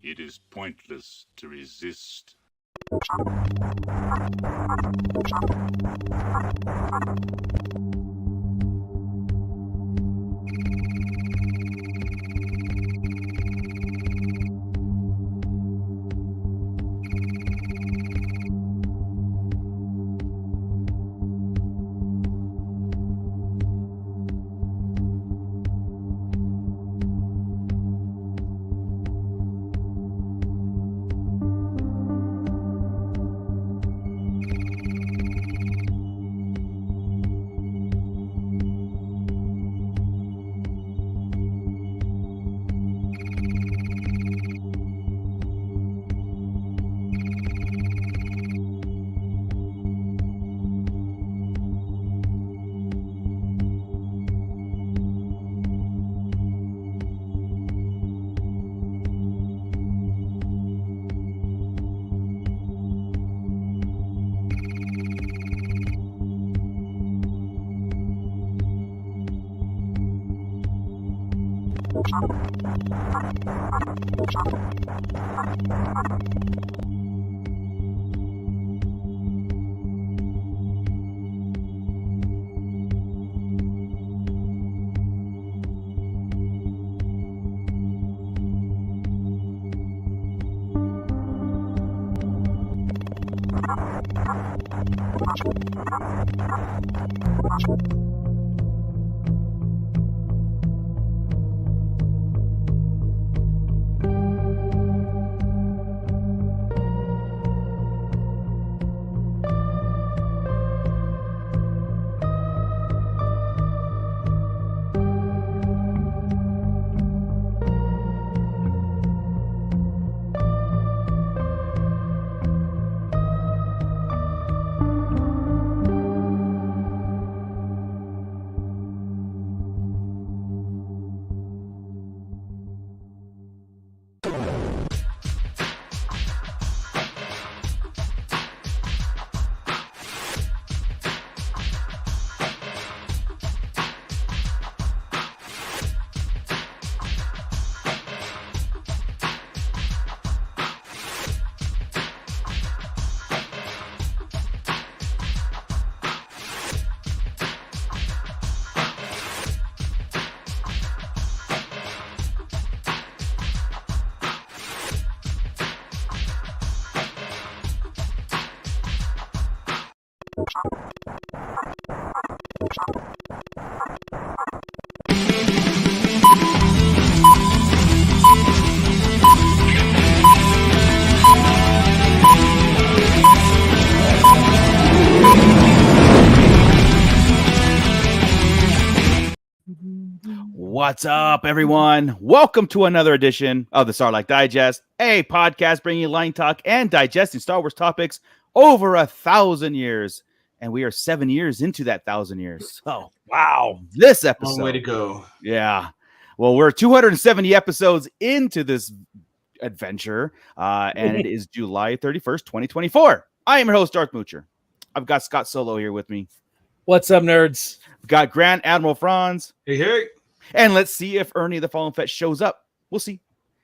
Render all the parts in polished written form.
It is pointless to resist. What's up, everyone? Welcome to another edition of the Sarlacc Digest, a podcast bringing you line talk and digesting Star Wars topics over 1,000 years. And we are 7 years into that 1,000 years. So, wow, this episode. Long way to go. Yeah. Well, we're 270 episodes into this adventure, and it is July 31st, 2024. I am your host, Darth Moocher. I've got Scott Solo here with me. What's up, nerds? We've got Grand Admiral Franz. Hey, hey. And let's see if Ernie the Fallen Fett shows up. We'll see.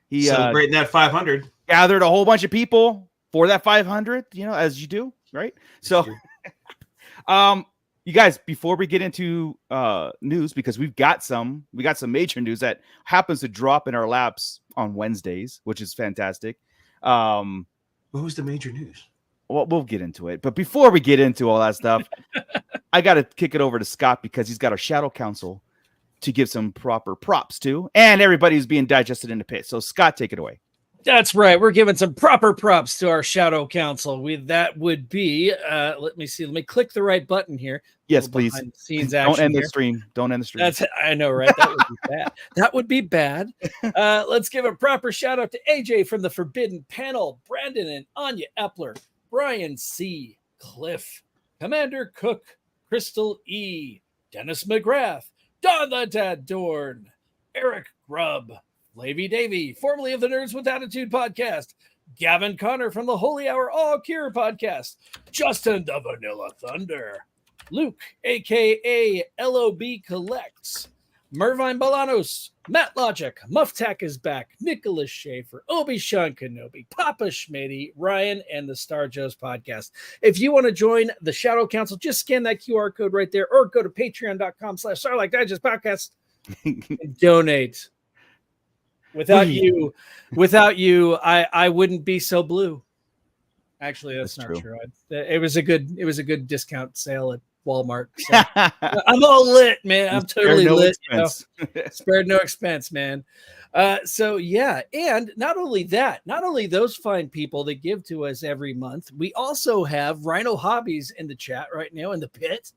He celebrating that 500. Gathered a whole bunch of people for that 500, as you do, right? So, you guys, before we get into news, because we got some major news that happens to drop in our laps on Wednesdays, which is fantastic. What was the major news? Well, we'll get into it. But before we get into all that stuff, I got to kick it over to Scott because he's got our Shadow Council to give some proper props to, and everybody who's being digested in the pit. So, Scott, take it away. That's right. We're giving some proper props to our Shadow Council. That would be, let me see. Let me click the right button here. Yes, please. Scenes Don't action end the here. stream. Don't end the stream. I know, right? That would be bad. That would be bad. Let's give a proper shout out to AJ from the Forbidden Panel, Brandon and Anya Epler, Brian C., Cliff, Commander Cook, Crystal E., Dennis McGrath, Don the Dad Dorn, Eric Grubb, Lavy Davy, formerly of the Nerds with Attitude podcast, Gavin Connor from the Holy Hour All Cure podcast, Justin the Vanilla Thunder, Luke, aka LOB Collects, Mervine Bolanos, Matt Logic, Mufftack is back, Nicholas Schaefer, Obi-Wan Kenobi, Papa Schmitty, Ryan, and the Star Joe's podcast. If you want to join the Shadow Council, just scan that QR code right there or go to patreon.com/Sarlacc Digest Podcast and donate. Without you, I wouldn't be so blue. Actually, that's not true. It was a good discount sale at Walmart. So. I'm all lit, man. I'm totally lit. Spared no expense, man. So yeah, and not only those fine people that give to us every month, we also have Rhino Hobbies in the chat right now in the pit.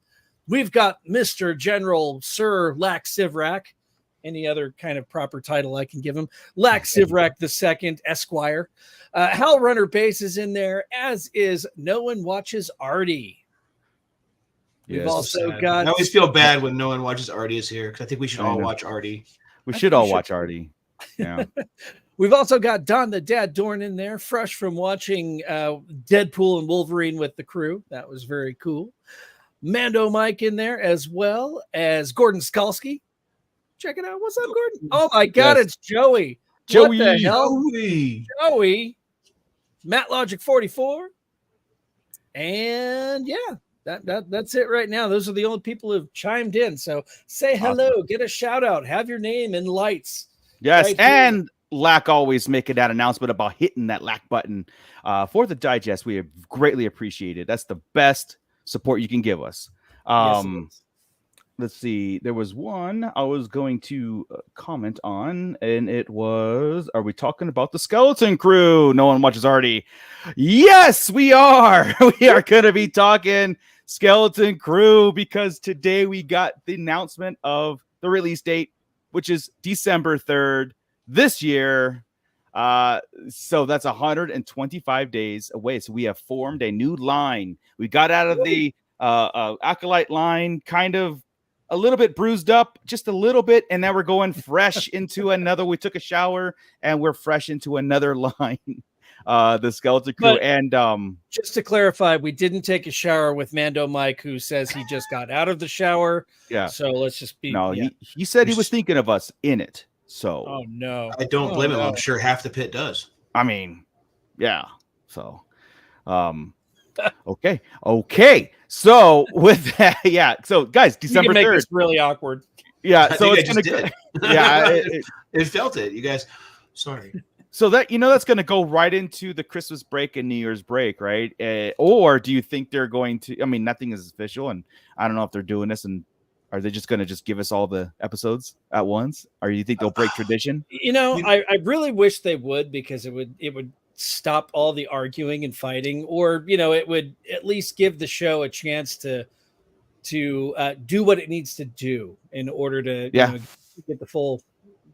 We've got Mr. General Sir Lack Sivrak. Any other kind of proper title I can give him. Lack Sivrak II, Esquire. Hal Runner Base is in there, as is No One Watches Artie. Yes. We've also got... I always feel bad when no one watches Artie is here, because I think we should all watch Artie. We should all watch Artie. Yeah. We've also got Don the Dad Dorn in there, fresh from watching Deadpool and Wolverine with the crew. That was very cool. Mando Mike in there, as well as Gordon Skalski. Check it out. What's up, Gordon? Oh my God, It's Joey. What the hell? Joey. Matt Logic 44. And yeah, that's it right now. Those are the only people who've chimed in. So say hello, get a shout out, have your name in lights. Yes, right and Lack always making that announcement about hitting that Lack button for the digest. We have greatly appreciated. That's the best support you can give us. Yes, let's see. There was one I was going to comment on, and it was, are we talking about the Skeleton Crew? No One Watches Artie. Yes, we are. We are going to be talking Skeleton Crew because today we got the announcement of the release date, which is December 3rd this year. So that's 125 days away. So we have formed a new line. We got out of the acolyte line, kind of a little bit bruised up, just a little bit, and now we're going fresh into another. We took a shower and we're fresh into another line, the Skeleton Crew. But and just to clarify, we didn't take a shower with Mando Mike, who says he just got out of the shower. Yeah. So let's just be. No, he said he was thinking of us in it. So. Oh no, I don't blame him. I'm sure half the pit does. I mean, yeah. So, okay. So with that, yeah. So guys, December 3rd. This really awkward. Yeah. I so think it's I gonna. just did. Yeah. It felt it. You guys. Sorry. So that that's going to go right into the Christmas break and New Year's break, right? Or do you think they're going to? I mean, nothing is official, and I don't know if they're doing this, and are they just going to give us all the episodes at once, or you think they'll break tradition? I really wish they would, because it would stop all the arguing and fighting, or it would at least give the show a chance to do what it needs to do in order to get the full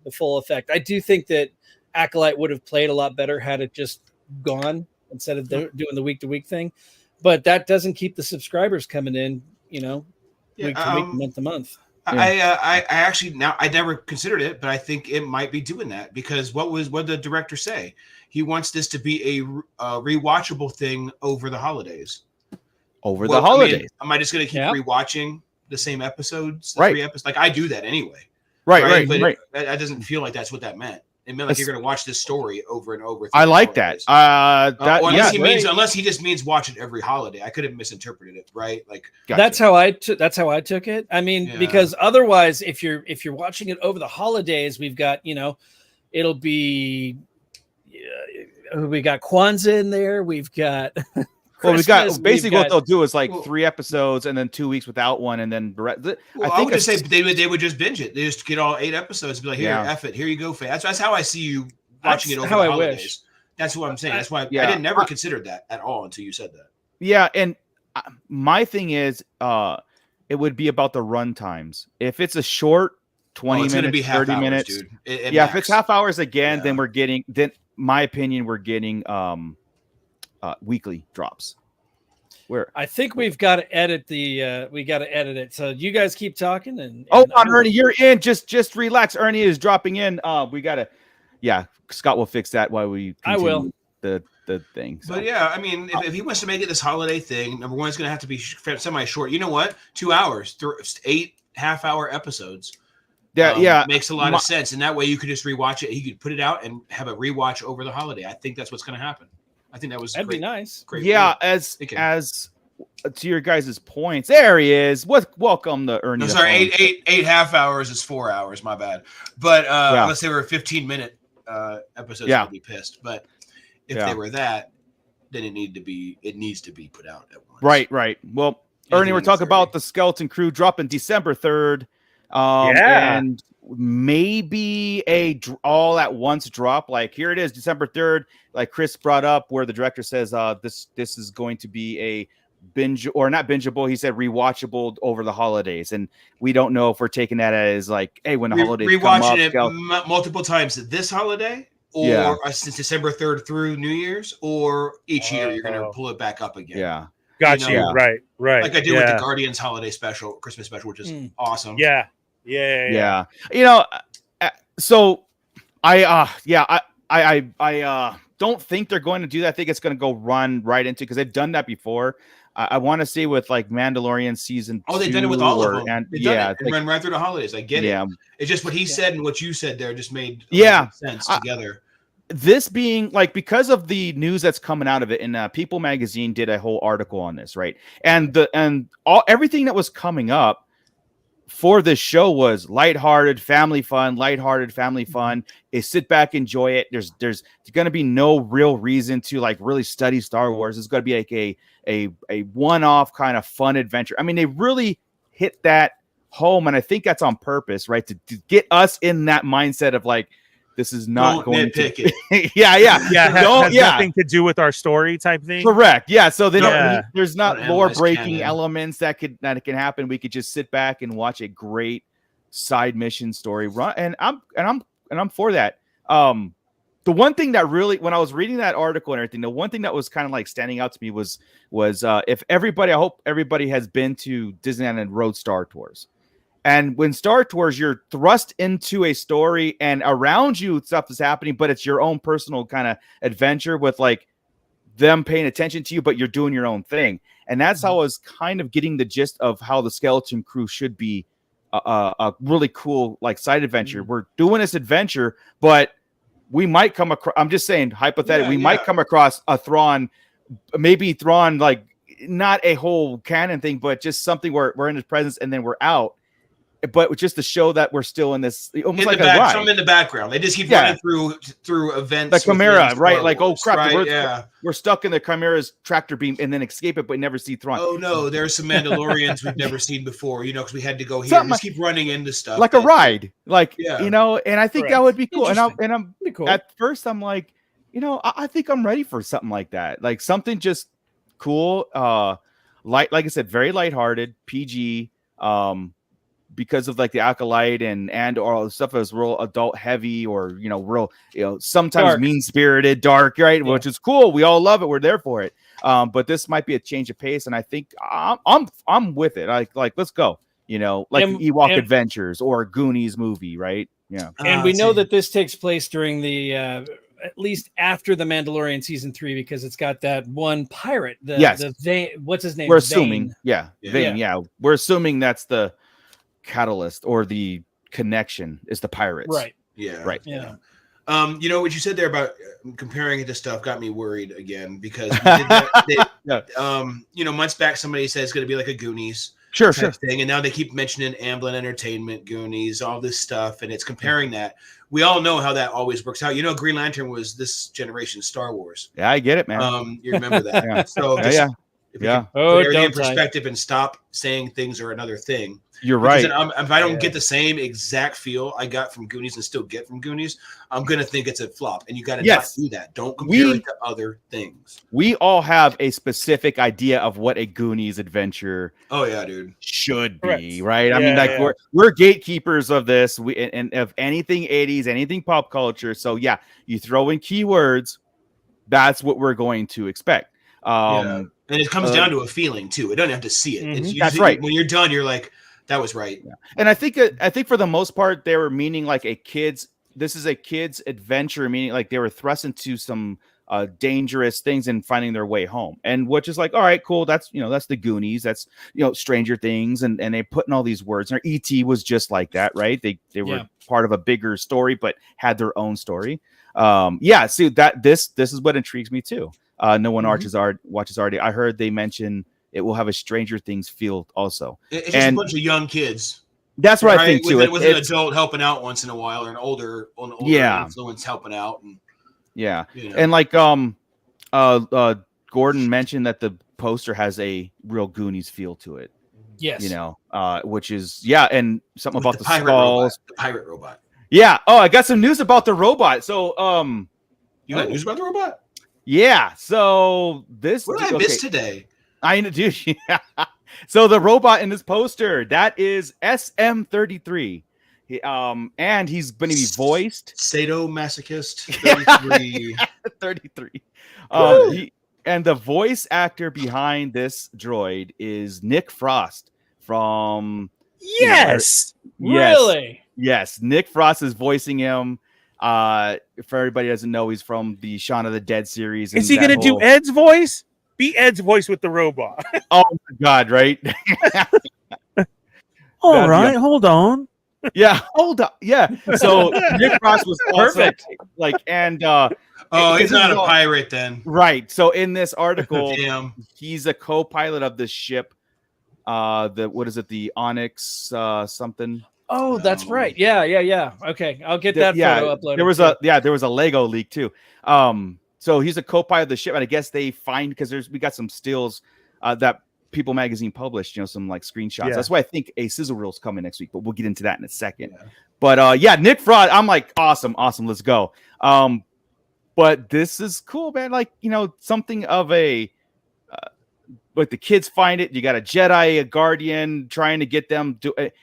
effect. I do think that Acolyte would have played a lot better had it just gone instead of doing the week-to-week thing, but that doesn't keep the subscribers coming in week to week, month to month. I actually, now I never considered it, but I think it might be doing that, because what did the director say? He wants this to be a rewatchable thing over the holidays. The holidays. Am I just going to keep rewatching the same episodes? Right. 3 episodes? Like, I do that anyway. Right. But that doesn't feel like that's what that meant. It meant like you're going to watch this story over and over. I like that. Unless he just means watch it every holiday. I could have misinterpreted it, right? Like, gotcha. That's how I took it. I mean, because otherwise, if you're watching it over the holidays, we've got it'll be we got Kwanzaa in there. We've got. Well, we got basically what they'll do is 3 episodes and then 2 weeks without one, and then I think they would just binge it. They just get all 8 episodes and be like, here, F it, here you go, fans. That's how I see you watching it over how the I holidays. wish. That's what I'm saying. That's why Yeah. I didn't never consider that at all until you said that. Yeah, and my thing is, it would be about the run times. If it's a short 20 it's gonna minutes, be half 30 hours, minutes, dude. yeah, if it's half hours again, Yeah. then we're getting, my opinion, we're getting weekly drops. I think we've got to edit it. So you guys keep talking and on Ernie, you're in. Just relax. Ernie is dropping in. Scott will fix that while we continue. I will. The thing. So. But yeah, I mean, if he wants to make it this holiday thing, number one, it's going to have to be semi-short. You know what? 2 hours, 8 half-hour episodes. Makes a lot of sense, and that way you could just rewatch it. He could put it out and have a rewatch over the holiday. I think that's what's going to happen. I think that'd be nice. Great. Yeah, as to your guys' points, there he is. Welcome to Ernie. No, sorry, eight half hours is 4 hours. My bad. But unless they were 15-minute episodes, I'd be pissed. But if they were that, then it needs to be put out at once. Right. Well, Ernie, we're talking about the Skeleton Crew dropping December 3rd. And maybe all at once drop. Like here it is, December 3rd. Like Chris brought up, where the director says this is going to be a binge, or not bingeable. He said rewatchable over the holidays, and we don't know if we're taking that as like, hey, when the holidays rewatching come up, multiple times this holiday, or since December 3rd through New Year's, or each year you're going to pull it back up again. Yeah. Got you. Right. Like I did with the Guardians holiday special, Christmas special, which is awesome. Yeah. You know, so I don't think they're going to do that. I think it's going to go run right into, because they've done that before. I want to see with like Mandalorian season. Oh, they've done it with all of them. And they run right through the holidays. I get it. It's just what he said and what you said there just made sense together. This being like, because of the news that's coming out of it, and People Magazine did a whole article on this, right? And everything that was coming up for this show was lighthearted, family fun. Is sit back, enjoy it. There's going to be no real reason to like really study Star Wars. It's going to be like a one-off kind of fun adventure. I mean, they really hit that home, and I think that's on purpose, right? To get us in that mindset of like, this is not going to it. Has nothing to do with our story type thing. Correct. Yeah. So there's not lore breaking elements that can happen. We could just sit back and watch a great side mission story run. And I'm for that. The one thing that really, when I was reading that article and everything, the one thing that was kind of like standing out to me was if everybody, I hope everybody has been to Disneyland and rode Star Tours. And when Star Tours, you're thrust into a story, and around you stuff is happening, but it's your own personal kind of adventure with like them paying attention to you, but you're doing your own thing. And that's how I was kind of getting the gist of how the Skeleton Crew should be a really cool like side adventure. We're doing this adventure, but we might come across, I'm just saying hypothetically, we might come across a Thrawn, maybe Thrawn, like not a whole canon thing, but just something where we're in his presence and then we're out. But just to show that we're still in this, almost like a ride. Some in the background. They just keep running through events. The Chimera, right? Like, oh crap, right? we're stuck in the Chimera's tractor beam and then escape it, but never see Thrawn. Oh no, there's some Mandalorians we've never seen before. Because we had to go here. Just keep running into stuff, like a ride, like and I think that would be cool. And I'm cool. At first, I'm like, I think I'm ready for something like that, like something just cool, like I said, very lighthearted, PG. Because of like the acolyte and all the stuff is real adult heavy, or real sometimes mean spirited, dark, right? Which is cool. We all love it. We're there for it. But this might be a change of pace, and I think I'm with it. Like let's go. Like Ewok Adventures or Goonies movie, right? Yeah. And we know that this takes place during the at least after the Mandalorian season 3, because it's got that one pirate. What's his name? We're assuming, Vane. Yeah, we're assuming that's the catalyst or the connection is the pirates, right? Right. Yeah. What you said there about comparing it to stuff got me worried again, because we did that, months back somebody said it's going to be like a Goonies thing, and now they keep mentioning Amblin Entertainment, Goonies, all this stuff, and it's comparing that. We all know how that always works out. Green Lantern was this generation's Star Wars. Yeah, I get it, man. You remember that? If we can put everything in perspective and stop saying things are another thing. You're right. If I don't get the same exact feel I got from Goonies and still get from Goonies, I'm gonna think it's a flop. And you got to not do that. Don't compare it to other things. We all have a specific idea of what a Goonies adventure. Oh yeah, dude. Should be right. I mean, like we're gatekeepers of this. And of anything 80s, anything pop culture. So yeah, you throw in keywords. That's what we're going to expect. And it comes down to a feeling too. It doesn't have to see it. It's that's right. When you're done, you're like, that was right. Yeah. And I think for the most part, they were meaning like this is a kid's adventure, meaning like they were thrust into some dangerous things and finding their way home. And which is like, all right, cool. That's the Goonies. That's, Stranger Things. And they put in all these words. And E.T. was just like that, right? They were part of a bigger story, but had their own story. See that this is what intrigues me too. No one watches already. I heard they mention it will have a Stranger Things feel also. It's just a bunch of young kids. That's what I think too. With an adult helping out once in a while, or an older influence helping out. And like Gordon mentioned that the poster has a real Goonies feel to it. Yes. Which is and something about the skulls. The pirate robot. Yeah. Oh, I got some news about the robot. So you got news about the robot? Yeah. So this what did I miss today? I do. Yeah. So the robot in this poster, that is SM33. And he's going to be voiced. Sadomasochist 33. 33. And the voice actor behind this droid is Nick Frost from. Yes. Really? Yes. Nick Frost is voicing him. For everybody who doesn't know, he's from the Shaun of the Dead series. Is he going to do Ed's voice? Be Ed's voice with the robot. Oh my God! Right? All right, hold on. Yeah, hold on. Yeah. So Nick Frost was perfect. He's not a pirate then, right? So in this article, he's a co-pilot of this ship. The Onyx something. Oh, that's right. Yeah. Okay, I'll get that photo uploaded. There was a Lego leak too. So he's a co-pilot of the ship, and I guess they find because we got some stills that People Magazine published, some like screenshots. Yeah. That's why I think a sizzle reel's coming next week, but we'll get into that in a second. Yeah. But Nick Frost, I'm like, awesome, let's go. But this is cool, man. Like, something of a but the kids find it. You got a Jedi, a Guardian, trying to get them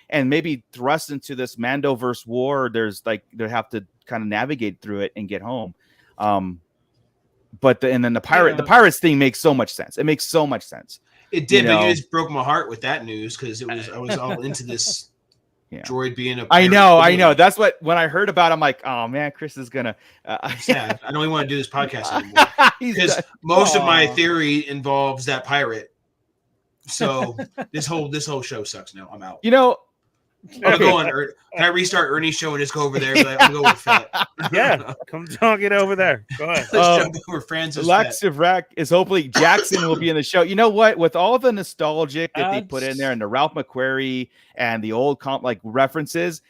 and maybe thrust into this Mandoverse war. There's like they have to kind of navigate through it and get home. But then the pirates thing makes so much sense. It makes so much sense. It did, but you just broke my heart with that news because I was all into this droid being a pirate. I know. That's when I heard about it, I'm like, oh man, Chris is gonna sad. I don't even want to do this podcast anymore. Because most of my theory involves that pirate. So this whole show sucks now. I'm out. I'm going. Can I restart Ernie's show and just go over there? I'll go with Fett. Yeah, come talk it over there. Go ahead. Let's jump over Francis. Laxiv Rack is hopefully Jackson will be in the show. You know what? With all the nostalgic that they put in there and the Ralph McQuarrie and the old references,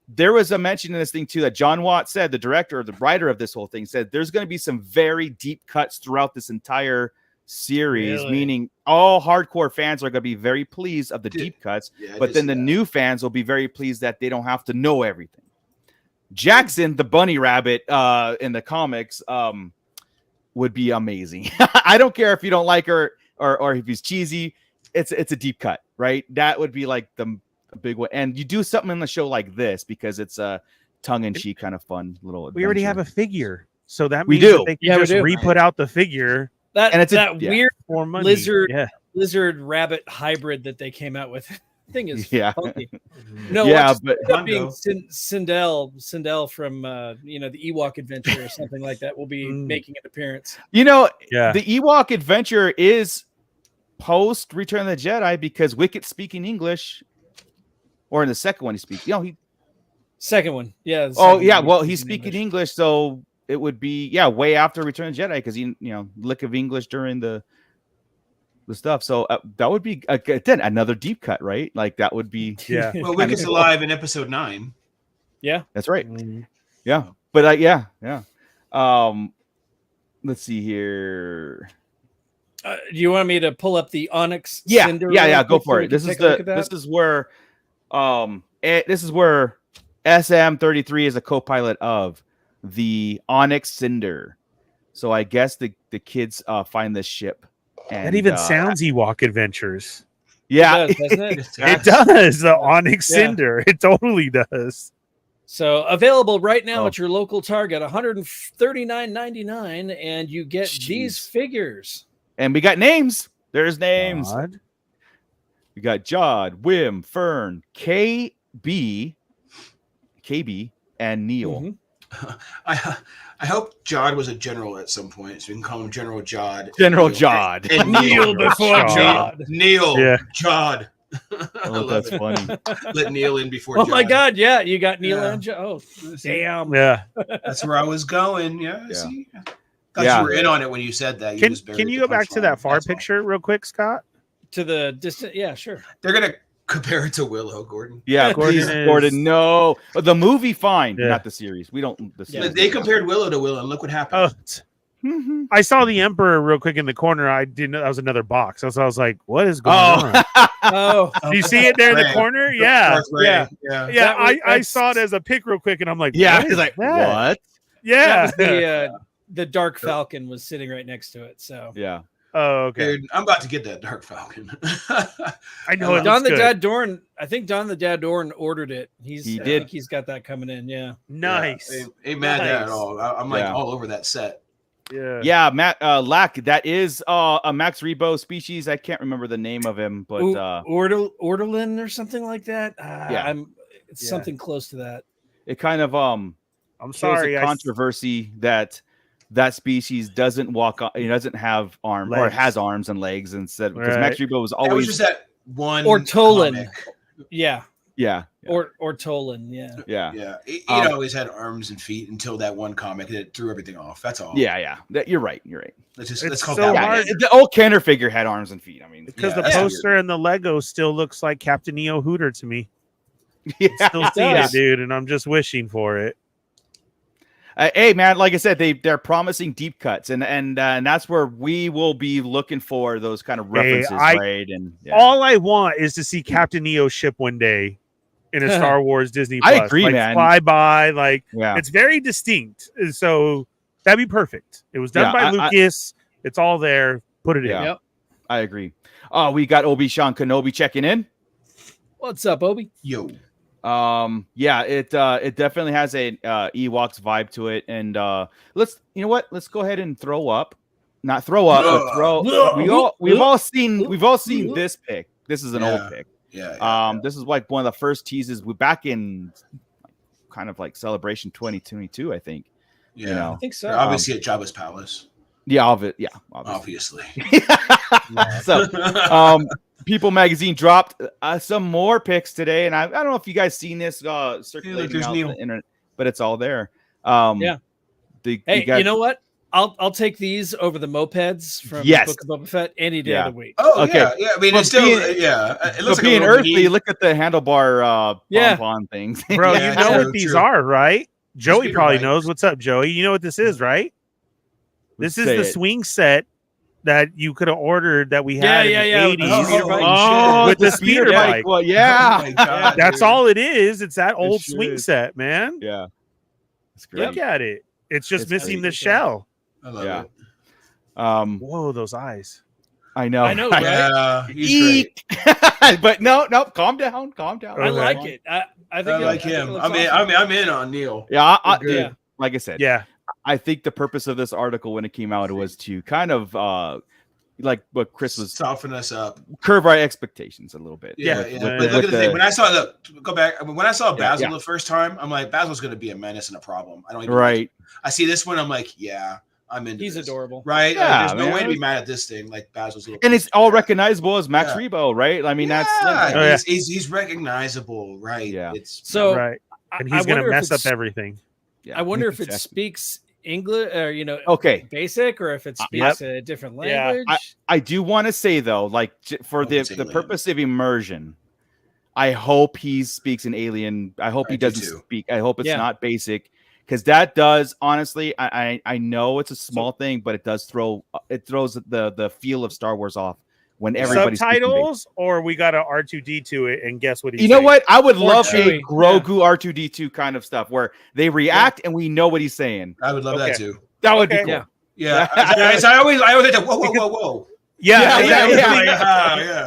there was a mention in this thing too that John Watt said, the director or the writer of this whole thing, said there's going to be some very deep cuts throughout this entire series, meaning all hardcore fans are going to be very pleased of the deep cuts, but then the new fans will be very pleased that they don't have to know everything. Jackson, the bunny rabbit in the comics, would be amazing. I don't care if you don't like her or if he's cheesy. It's a deep cut, right? That would be like the big one. And you do something in the show like this because it's a tongue-in-cheek kind of fun little adventure. We already have a figure, so that means that they can just re-put out the figure. It's weird lizard rabbit hybrid that they came out with. Thing is funky. No, but being Sindel from the Ewok Adventure or something like that will be making an appearance. The Ewok Adventure is post Return of the Jedi because Wicket speaking English, or in the second one he speaks. Second one, yeah. Well, he's speaking English, so it would be way after Return of the Jedi because he lick of English during the stuff. So that would be again another deep cut, right? Like that would be Well, Wicket's alive in episode 9. Yeah, that's right. Yeah, but let's see here. Do you want me to pull up the Onyx? Yeah, Cinder yeah. Go quick so for we it. can take a look at that? This is where SM33 is a co-pilot of the Onyx Cinder. So I guess the kids find this ship. And, that even sounds Ewok Adventures. Yeah, it does, doesn't it? It does. The Onyx Cinder. It totally does. So available right now at your local Target, $139.99, and you get these figures. And we got names. There's names. God. We got Jod, Wim, Fern, KB, and Neil. Mm-hmm. I hope Jod was a general at some point, so we can call him General Jod. General Jod. And Neil before Jod. Neil. Yeah. Jod. Oh, that's funny. Let Neil in before Oh Jod. my God! Yeah, you got Neil and Jod. Oh, damn. Yeah. That's where I was going. Yeah. See? Thought you were in on it when you said that. Can you go back to that far picture real quick, Scott? To the distant, yeah, sure. They're gonna compare it to Willow, Gordon. Yeah, Gordon. No, the movie, fine, not the series. We don't. The series, they compared Willow to Willow, and look what happened. I saw the Emperor real quick in the corner. I didn't know that was another box. So I was like, "What is going on?" Do you see it there in the corner? Yeah. I saw it as a pic real quick, and I'm like, he's like, what? Yeah, the Dark Falcon was sitting right next to it. So yeah. Oh, okay. Dude, I'm about to get that Dark Falcon. I know it Don looks the good. Dad Dorn. I think Don the Dad Dorn ordered it. I think he's got that coming in. Yeah. Nice. Ain't mad at that at all. I'm like all over that set. Yeah, Matt Lack. That is a Max Rebo species. I can't remember the name of him, but Orderlin or something like that. It's something close to that. It kind of I'm sorry, controversy that species doesn't walk on. He doesn't have arms or has arms and legs instead because Max Rebo was always just that one or Tolan. Comic. Yeah. Or Tolan, yeah. He always had arms and feet until that one comic that threw everything off. That's all. Yeah. You're right. Let's call so that hard. The old Kenner figure had arms and feet. I mean, because the poster and the Lego still looks like Captain EO Hooter to me. Still seeing it, dude, and I'm just wishing for it. Hey, man, like I said, they're promising deep cuts, and that's where we will be looking for those kind of references, right? And all I want is to see Captain EO ship one day in a Star Wars Disney Plus. I agree, man. Fly by, it's very distinct. So that'd be perfect. It was done by Lucas. It's all there. Put it in. Yep. I agree. We got Obi-Wan Kenobi checking in. What's up, Obi? Yo. It definitely has a Ewoks vibe to it, and let's go ahead and throw up. Not throw up, but throw. We've all seen this pic. This is an old pic. This is like one of the first teases back in kind of like Celebration 2022, I think. Yeah, I think so. Obviously at Jabba's palace. Obviously. So, People Magazine dropped some more pics today, and I don't know if you guys seen this circulating out on the internet, but it's all there. You know what? I'll take these over the mopeds from the Book of Boba Fett any day of the week. Oh, okay. Yeah. I mean, it's still, it looks like being earthly. Look at the handlebar pom-pom things. Bro, you know what these are, right? Joey probably knows. What's up, Joey? You know what this is, right? This is the swing set that you could have ordered that we had in the 80s with the speeder bike. Well, yeah. Oh God, that's all it is. It's that old swing set, man. Yeah. It's great. Look at it. It's just missing the shell. I love it. Whoa, those eyes. I know, right? Yeah, he's great. But no, calm down. I like it. I think I like him. I'm in on Neil. Yeah, dude, like I said, yeah. I think the purpose of this article when it came out was to kind of like what Chris was soften us up, curve our expectations a little bit. But look at the thing. When I saw when I saw Basil the first time, I'm like, Basil's going to be a menace and a problem. I don't even like I see this one, I'm like, I'm into He's adorable. Right? Yeah, there's no way to be mad at this thing. Like Basil's little and it's all recognizable as Max Rebo, right? I mean, he's recognizable, right? Yeah. Right. And he's going to mess up everything. Yeah, I wonder if it speaks English or basic, or if it speaks a different language. I do want to say though, like for the purpose of immersion, I hope he speaks an alien. I hope he doesn't speak. I hope it's not basic. because that does honestly. I know it's a small thing, but it does throws the feel of Star Wars off when everybody's subtitles, or we got to R2D2 it and guess what he's saying. know what? I would love Chewie. a Grogu R2D2 kind of stuff where they react and we know what he's saying. I would love that too. That would be cool. Yeah. I always think whoa.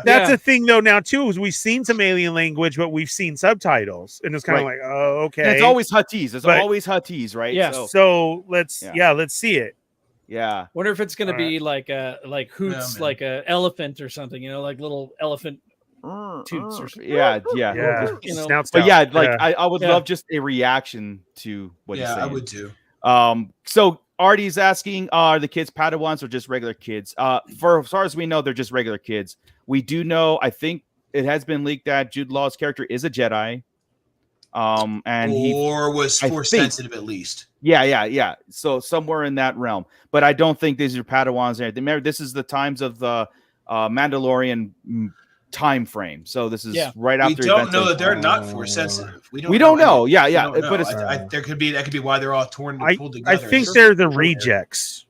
That's a thing though now too, is we've seen some alien language, but we've seen subtitles, and it's kind of like, oh, okay. And it's always Huttese. It's always Huttese, right? Yeah. So let's see it. Yeah. Wonder if it's gonna be like hoots, like a elephant or something, like little elephant toots or something. Yeah. But I would love just a reaction to what he's saying. I would too. So Artie's asking, are the kids Padawans or just regular kids? For as far as we know, they're just regular kids. We do know, I think it has been leaked that Jude Law's character is a Jedi. And was Force sensitive at least. Yeah. So somewhere in that realm. But I don't think these are Padawans. Remember, this is the times of the Mandalorian time frame. So this is right after. We don't know that they're not Force sensitive. We don't know. Yeah. But that could be why they're all torn and pulled together. I think they're the rejects.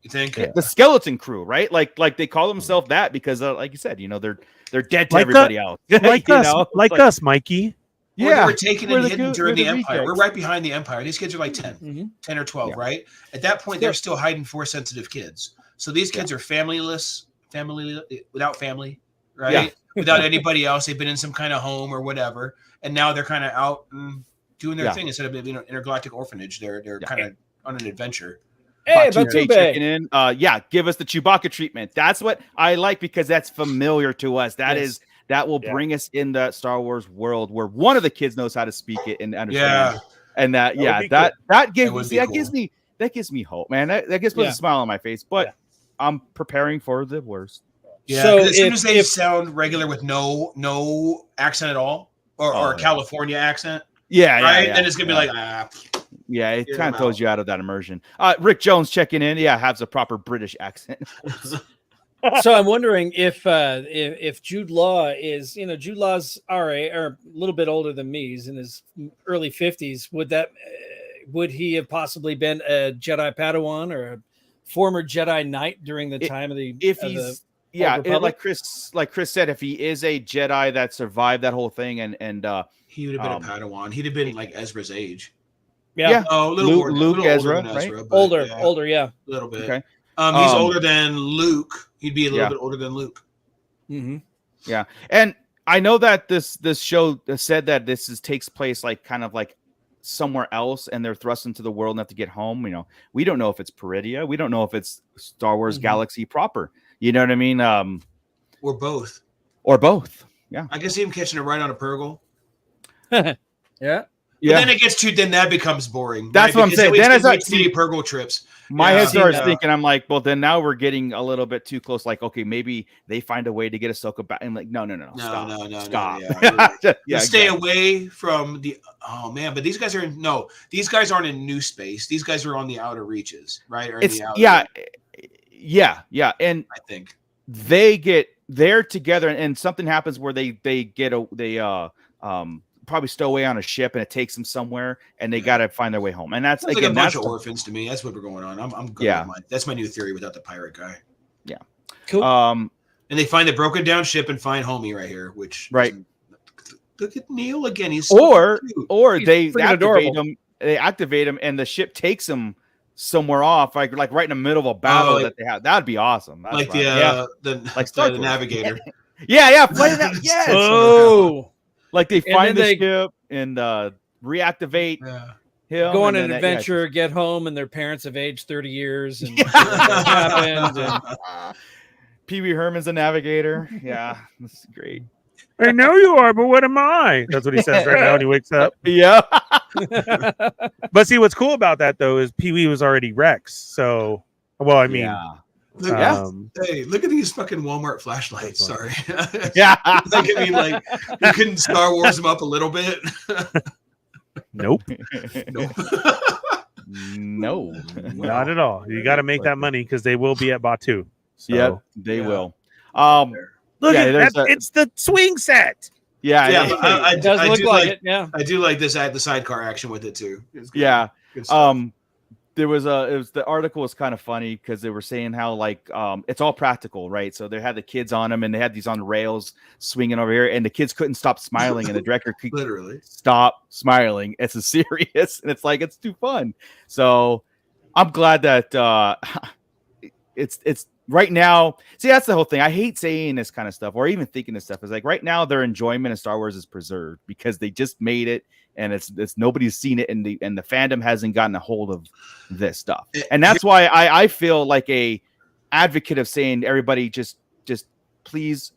You think the skeleton crew, right? Like they call themselves that because, like you said, they're dead to everybody else. Like us, Mikey. They were taken and hidden during the Empire. We're right behind the Empire. These kids are like 10 or 12, right? At that point, they're still hiding Force-sensitive kids. So these kids are without family, right? Yeah. Without anybody else. They've been in some kind of home or whatever. And now they're kind of out and doing their thing instead of intergalactic orphanage. They're kind of on an adventure. Hey, Batube checking in. Give us the Chewbacca treatment. That's what I like because that's familiar to us. That will bring us in the Star Wars world where one of the kids knows how to speak it and understand it. And that gives me hope, man. That gives me a smile on my face. But I'm preparing for the worst. Yeah, so as soon as they sound regular with no accent at all, or a California accent, then it's gonna be like it kind of throws you out of that immersion. Rick Jones checking in. Has a proper British accent. So I'm wondering if Jude Law is, Jude Law's RA or a little bit older than me. He's in his early 50s. Would he have possibly been a Jedi Padawan or a former Jedi Knight during the time of the? Like Chris said, if he is a Jedi that survived that whole thing, and he would have been a Padawan. He'd have been like Ezra's age. Yeah. Oh, a little more, Luke Ezra, right? Ezra, older, a little bit. Okay. He's older than Luke. He'd be a little bit older than Luke. Mm-hmm. Yeah, and I know that this show said that takes place kind of like somewhere else, and they're thrust into the world and have to get home. We don't know if it's Peridia. We don't know if it's Star Wars Galaxy proper. You know what I mean? Or both. Yeah, I can see him catching a ride on a Purgle. Yeah. But then it gets then that becomes boring. That's what I'm saying. Then as I see Purgle trips, my head starts thinking, I'm like, well, then now we're getting a little bit too close. Like, okay, maybe they find a way to get Ahsoka back. I'm like, no, stop. Stay away from the. Oh man, but these guys aren't in new space. These guys are on the outer reaches, right? And I think they're together, and something happens where they probably stow away on a ship, and it takes them somewhere, and they got to find their way home. And that's like a bunch of orphans to me. That's what we're going on. I'm good. That's my new theory without the pirate guy. Yeah, cool. And they find the broken down ship and find Homie right here, which look at Neil again. He's so cute. They activate him. They activate him, and the ship takes him somewhere off, like right in the middle of a battle that they have. That'd be awesome. That's the navigator. Yes. Oh. Like they find the ship and reactivate him. Go on an adventure, get home, and their parents have aged 30 years. And happened. Pee Wee Herman's a navigator. Yeah, this is great. I know you are, but what am I? That's what he says right now when he wakes up. Yeah. But see, what's cool about that, though, is Pee Wee was already Rex. So, Hey, look at these fucking Walmart flashlights. Sorry. You couldn't Star Wars them up a little bit. Nope. No, not at all. You got to make that money because they will be at Batu. So. Yep, they will. Look at that. It's the swing set. It does look like it. Yeah, I do like this. The sidecar action with it too. Yeah. The article was kind of funny because they were saying how like it's all practical, right? So they had the kids on them and they had these on rails swinging over here, and the kids couldn't stop smiling, and the director could literally stop smiling. It's a serious, and it's like it's too fun. So I'm glad that it's right now. See, that's the whole thing. I hate saying this kind of stuff or even thinking this stuff. Is like right now their enjoyment of Star Wars is preserved because they just made it. And it's nobody's seen it, and the fandom hasn't gotten a hold of this stuff, and that's why I feel like a advocate of saying everybody just please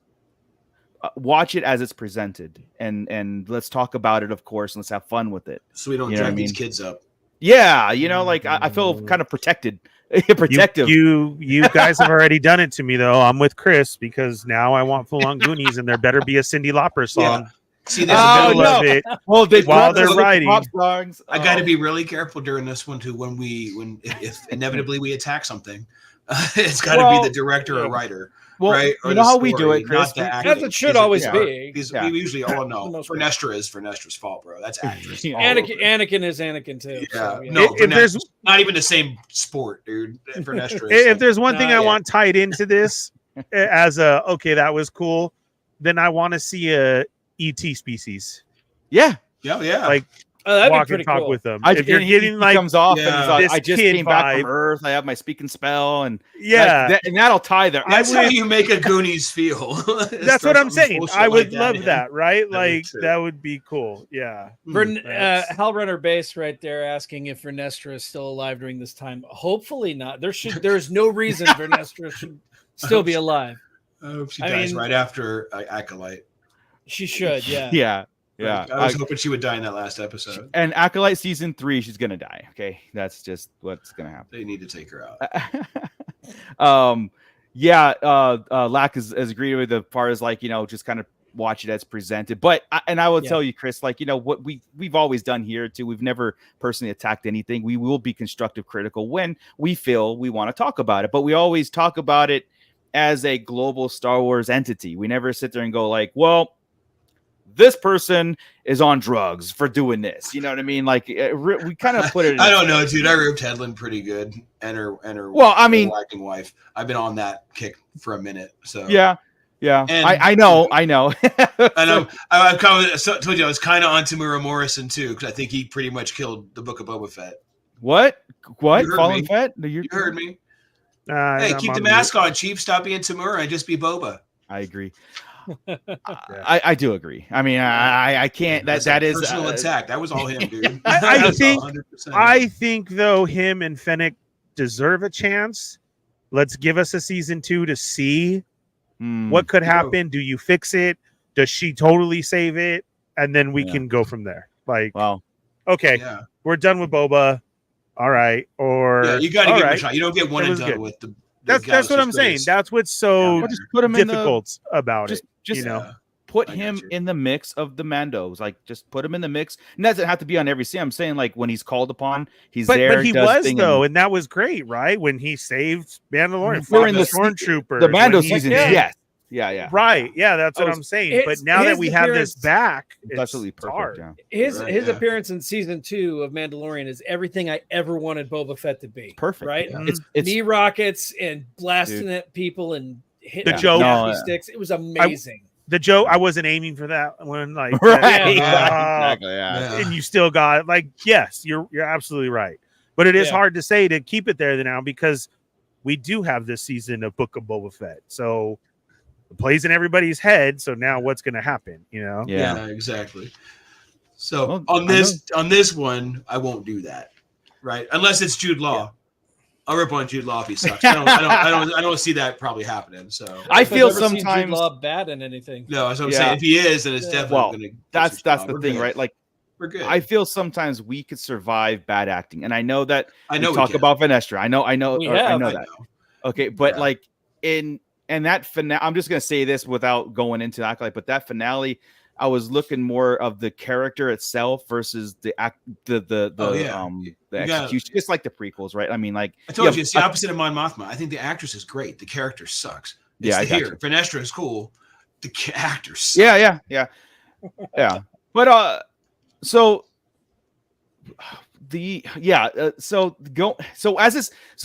watch it as it's presented, and let's talk about it, of course, and let's have fun with it, so we don't drive these kids up. Yeah, like I feel kind of protective. You guys have already done it to me though. I'm with Chris because now I want full on Goonies, and there better be a Cyndi Lauper song. Yeah. See, there's the middle of it. Well, while they're writing, songs. I got to be really careful during this one too. If inevitably we attack something, it's got to be the director or writer, right? Or you know how we do it, Chris. As it should always be. We usually all know. Vernestra is Vernestra's fault, bro. That's actress. Anakin is Anakin too. Yeah, so, no, there's not even the same sport, dude. Vernestra. If there's one thing I want tied into this as that was cool, then I want to see a ET species. Yeah. Like walk and talk cool. with them. If you're getting like comes off, and like, I just came back vibe. from Earth. I have my speaking spell, and and that'll tie there. That's how you make a Goonies feel. That's what I'm saying. I would love that, that, right? Like that would be cool. Yeah. Hellrunner Base right there asking if Vernestra is still alive during this time. Hopefully not. There's no reason Vernestra should still be alive. I hope she dies right after Acolyte. She should, yeah. Yeah. I was hoping she would die in that last episode. And Acolyte season 3, she's gonna die. Okay, that's just what's gonna happen. They need to take her out. Lack has agreed with as far as like just kind of watch it as presented. But I will tell you, Chris, like what we've always done here too. We've never personally attacked anything. We will be constructive critical when we feel we want to talk about it, but we always talk about it as a global Star Wars entity. We never sit there and go like, well, this person is on drugs for doing this. You know what I mean? Like we kind of put it. I don't know, dude. I ripped Hedlund pretty good, and her. Well, I mean, acting wife. I've been on that kick for a minute. So yeah. And I know. And I told you I was kind of on Tamura Morrison too, because I think he pretty much killed the Book of Boba Fett. What? Fallen Fett? You heard me. Hey, keep the mask on, Chief. Stop being Tamura and just be Boba. I agree. I do agree. I mean, I can't. That is personal attack. That was all him, dude. I think though him and Fennec deserve a chance. Let's give us a season 2 to see what could happen. Do you fix it? Does she totally save it? And then we can go from there. Like, okay, we're done with Boba. All right, or you got to give him a shot. You don't get one and done with the. That's what I'm saying. That's what's so just put him difficult about it. Just put him in the mix of the Mandos. Like, just put him in the mix. And that doesn't have to be on every scene. I'm saying, like, when he's called upon, he's there. But he was though, and that was great, right? When he saved Mandalorian, during the stormtrooper, the Mando season, yes. Yeah. Right. Yeah, that's what I'm saying. But now that we have this back, it's absolutely perfect. His appearance in season 2 of Mandalorian is everything I ever wanted Boba Fett to be. Perfect. Right? Yeah. It's knee rockets and blasting at people and hitting the joke sticks. It was amazing. I wasn't aiming for that one. Like exactly. And you still got like, yes, you're absolutely right. But it is hard to say to keep it there now because we do have this season of Book of Boba Fett. So it plays in everybody's head. So now what's going to happen? Yeah, exactly. So on this one, I won't do that, right? Unless it's Jude Law. Yeah. I'll rip on Jude Law if he sucks. I don't see that probably happening. So I feel sometimes Jude Law bad in anything. No, that's what I'm saying. If he is, then it's definitely going to. That's the thing, right? Like we're good. I feel sometimes we could survive bad acting, and I know that. I know we talk about Vernestra. I know that. Okay, but like in that finale, I'm just gonna say this without going into the acolyte, but that finale, I was looking more of the character itself versus the execution, just like the prequels, right? I mean, like I told you, it's the opposite of Mon Mothma. I think the actress is great. The character sucks. Vernestra is cool. The actor sucks. Yeah. But so So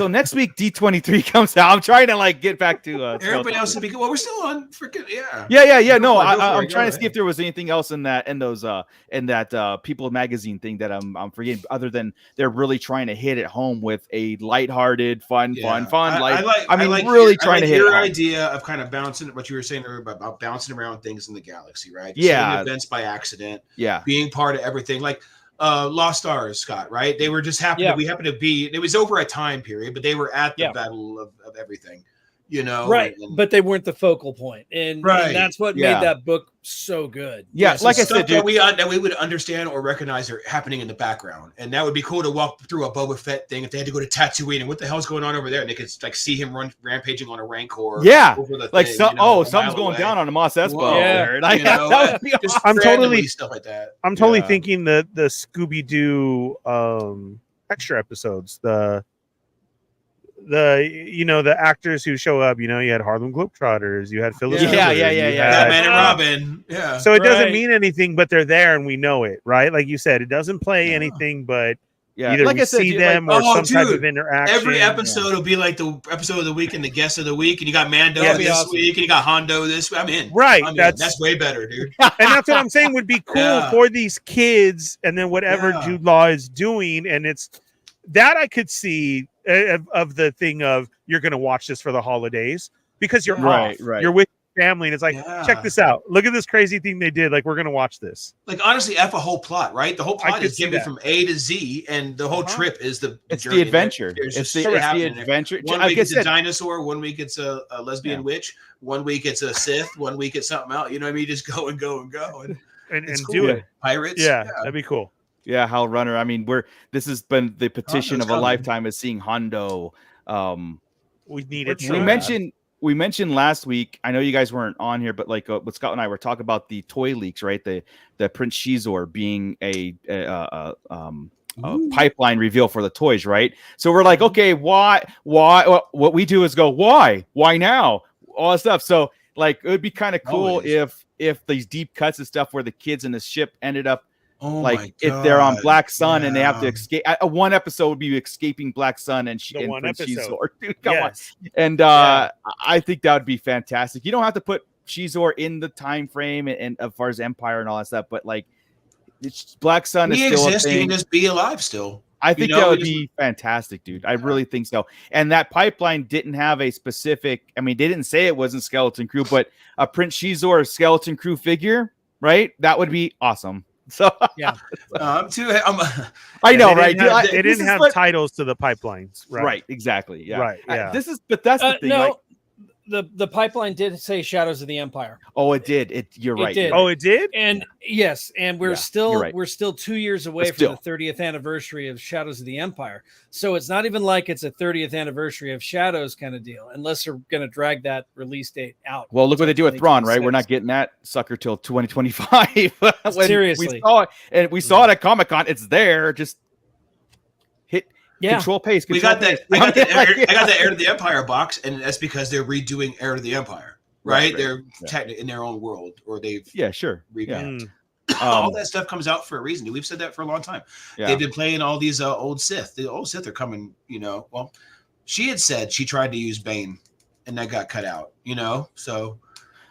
next week D23 comes out. I'm trying to like get back to everybody else to be good. Well, we're still on freaking yeah. No, I'm trying to see if there was anything else in that People magazine thing that I'm forgetting, other than they're really trying to hit it home with a lighthearted, fun. Really trying to hit your idea of kind of bouncing what you were saying earlier about bouncing around things in the galaxy, right? Just hitting events by accident, being part of everything, like Lost Stars, Scott, right? They were just happy. We happened to be. It was over a time period, but they were at the battle of everything, right? But they weren't the focal point, and that's what made that book so good. So like I said, that we would understand or recognize are happening in the background, and that would be cool to walk through a Boba Fett thing if they had to go to Tatooine and what the hell's going on over there, and they could like see him rampaging on a Rancor. Over the like something's going down on the Mos Espa. I'm totally stuff like that. I'm totally thinking the Scooby Doo extra episodes, the actors who show up, you had Harlem Globetrotters, you had Phyllis, Batman and Robin, so it doesn't mean anything, but they're there and we know it, right? Like you said, it doesn't play anything, but either like we see them or some type of interaction. Every episode will be like the episode of the week and the guest of the week, and you got Mando this week, and you got Hondo this week. I'm in. Right, that's way better, dude. And that's what I'm saying would be cool for these kids, and then whatever Jude Law is doing, and it's that I could see of the thing of you're going to watch this for the holidays because you're off. You're with your family, and it's like, check this out. Look at this crazy thing they did. Like, we're going to watch this. Like, honestly, F a whole plot, right? The whole plot is given from A to Z, and the whole trip is the adventure. It's the adventure. One week it's a dinosaur, one week it's a lesbian witch, one week it's a Sith, one week it's something else. You know what I mean? Just go and go and go and do it. Pirates. Yeah, that'd be cool. Yeah, Hal Runner. I mean, this has been the petition of a lifetime is seeing Hondo. We needed. We mentioned last week. I know you guys weren't on here, but like what Scott and I were talking about the toy leaks, right? The Prince Shizor being a pipeline reveal for the toys, right? So we're like, okay, why? What we do is go, why now? All that stuff. So like, it would be kind of cool if these deep cuts and stuff where the kids in the ship ended up. If they're on Black Sun and they have to escape, one episode would be escaping Black Sun and Prince Shizor. Dude, come on. And I think that would be fantastic. You don't have to put Shizor in the time frame and as far as Empire and all that stuff, but like it's Black Sun is still a thing. You can just be alive still. I think that would be fantastic, dude. I really think so. And that pipeline didn't have a specific. I mean, they didn't say it wasn't Skeleton Crew, but a Prince Shizor Skeleton Crew figure, right? That would be awesome. So I know, right? It didn't have titles to the pipelines, right? Right, exactly. Yeah, right. Yeah. But that's the thing. No, the pipeline did say Shadows of the Empire. Oh, it did. You're right. Did. Oh, it did. And yes, and we're still 2 years away from the 30th anniversary of Shadows of the Empire. So it's not even like it's a 30th anniversary of Shadows kind of deal, unless they're going to drag that release date out. Well, look what they do with Thrawn, right? We're not getting that sucker till 2025. Seriously, we saw it, and we saw it at Comic-Con. It's there. Just hit. Control pace. I got the Heir to the Empire box, and that's because they're redoing Heir to the Empire, right? They're technically in their own world, or they've revamped. All that stuff comes out for a reason. We've said that for a long time. They've been playing all these old Sith. The old Sith are coming. Well, she had said she tried to use Bane, and that got cut out. So.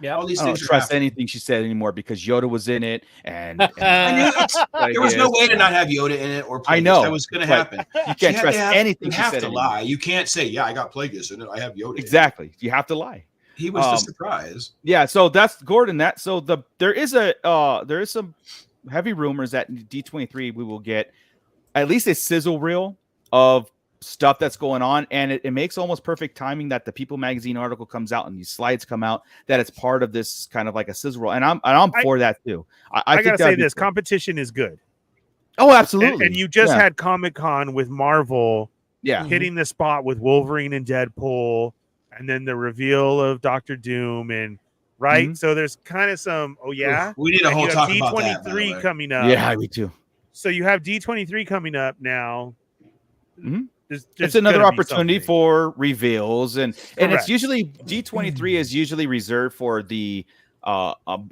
Yeah, all these things. I don't trust anything she said anymore because Yoda was in it, and there was no way to not have Yoda in it or Plagueis. I know that was going to happen. You can't trust anything. You have to lie. You can't say, "Yeah, I got Plagueis in it. I have Yoda." Exactly. You have to lie. He was the surprise. Yeah. So that's Gordon. There is some heavy rumors that D23 we will get at least a sizzle reel of stuff that's going on, and it makes almost perfect timing that the People magazine article comes out and these slides come out that it's part of this kind of like a sizzle reel, and I'm for that too. I gotta say this competition is good. Oh, absolutely. And you just had Comic-Con with Marvel hitting the spot with Wolverine and Deadpool, and then the reveal of Dr. Doom, and so there's kind of some we need a whole talk about that. D23 coming up. Yeah, me too. So you have D23 coming up now. It's another opportunity for reveals, and it's usually D23 is usually reserved for the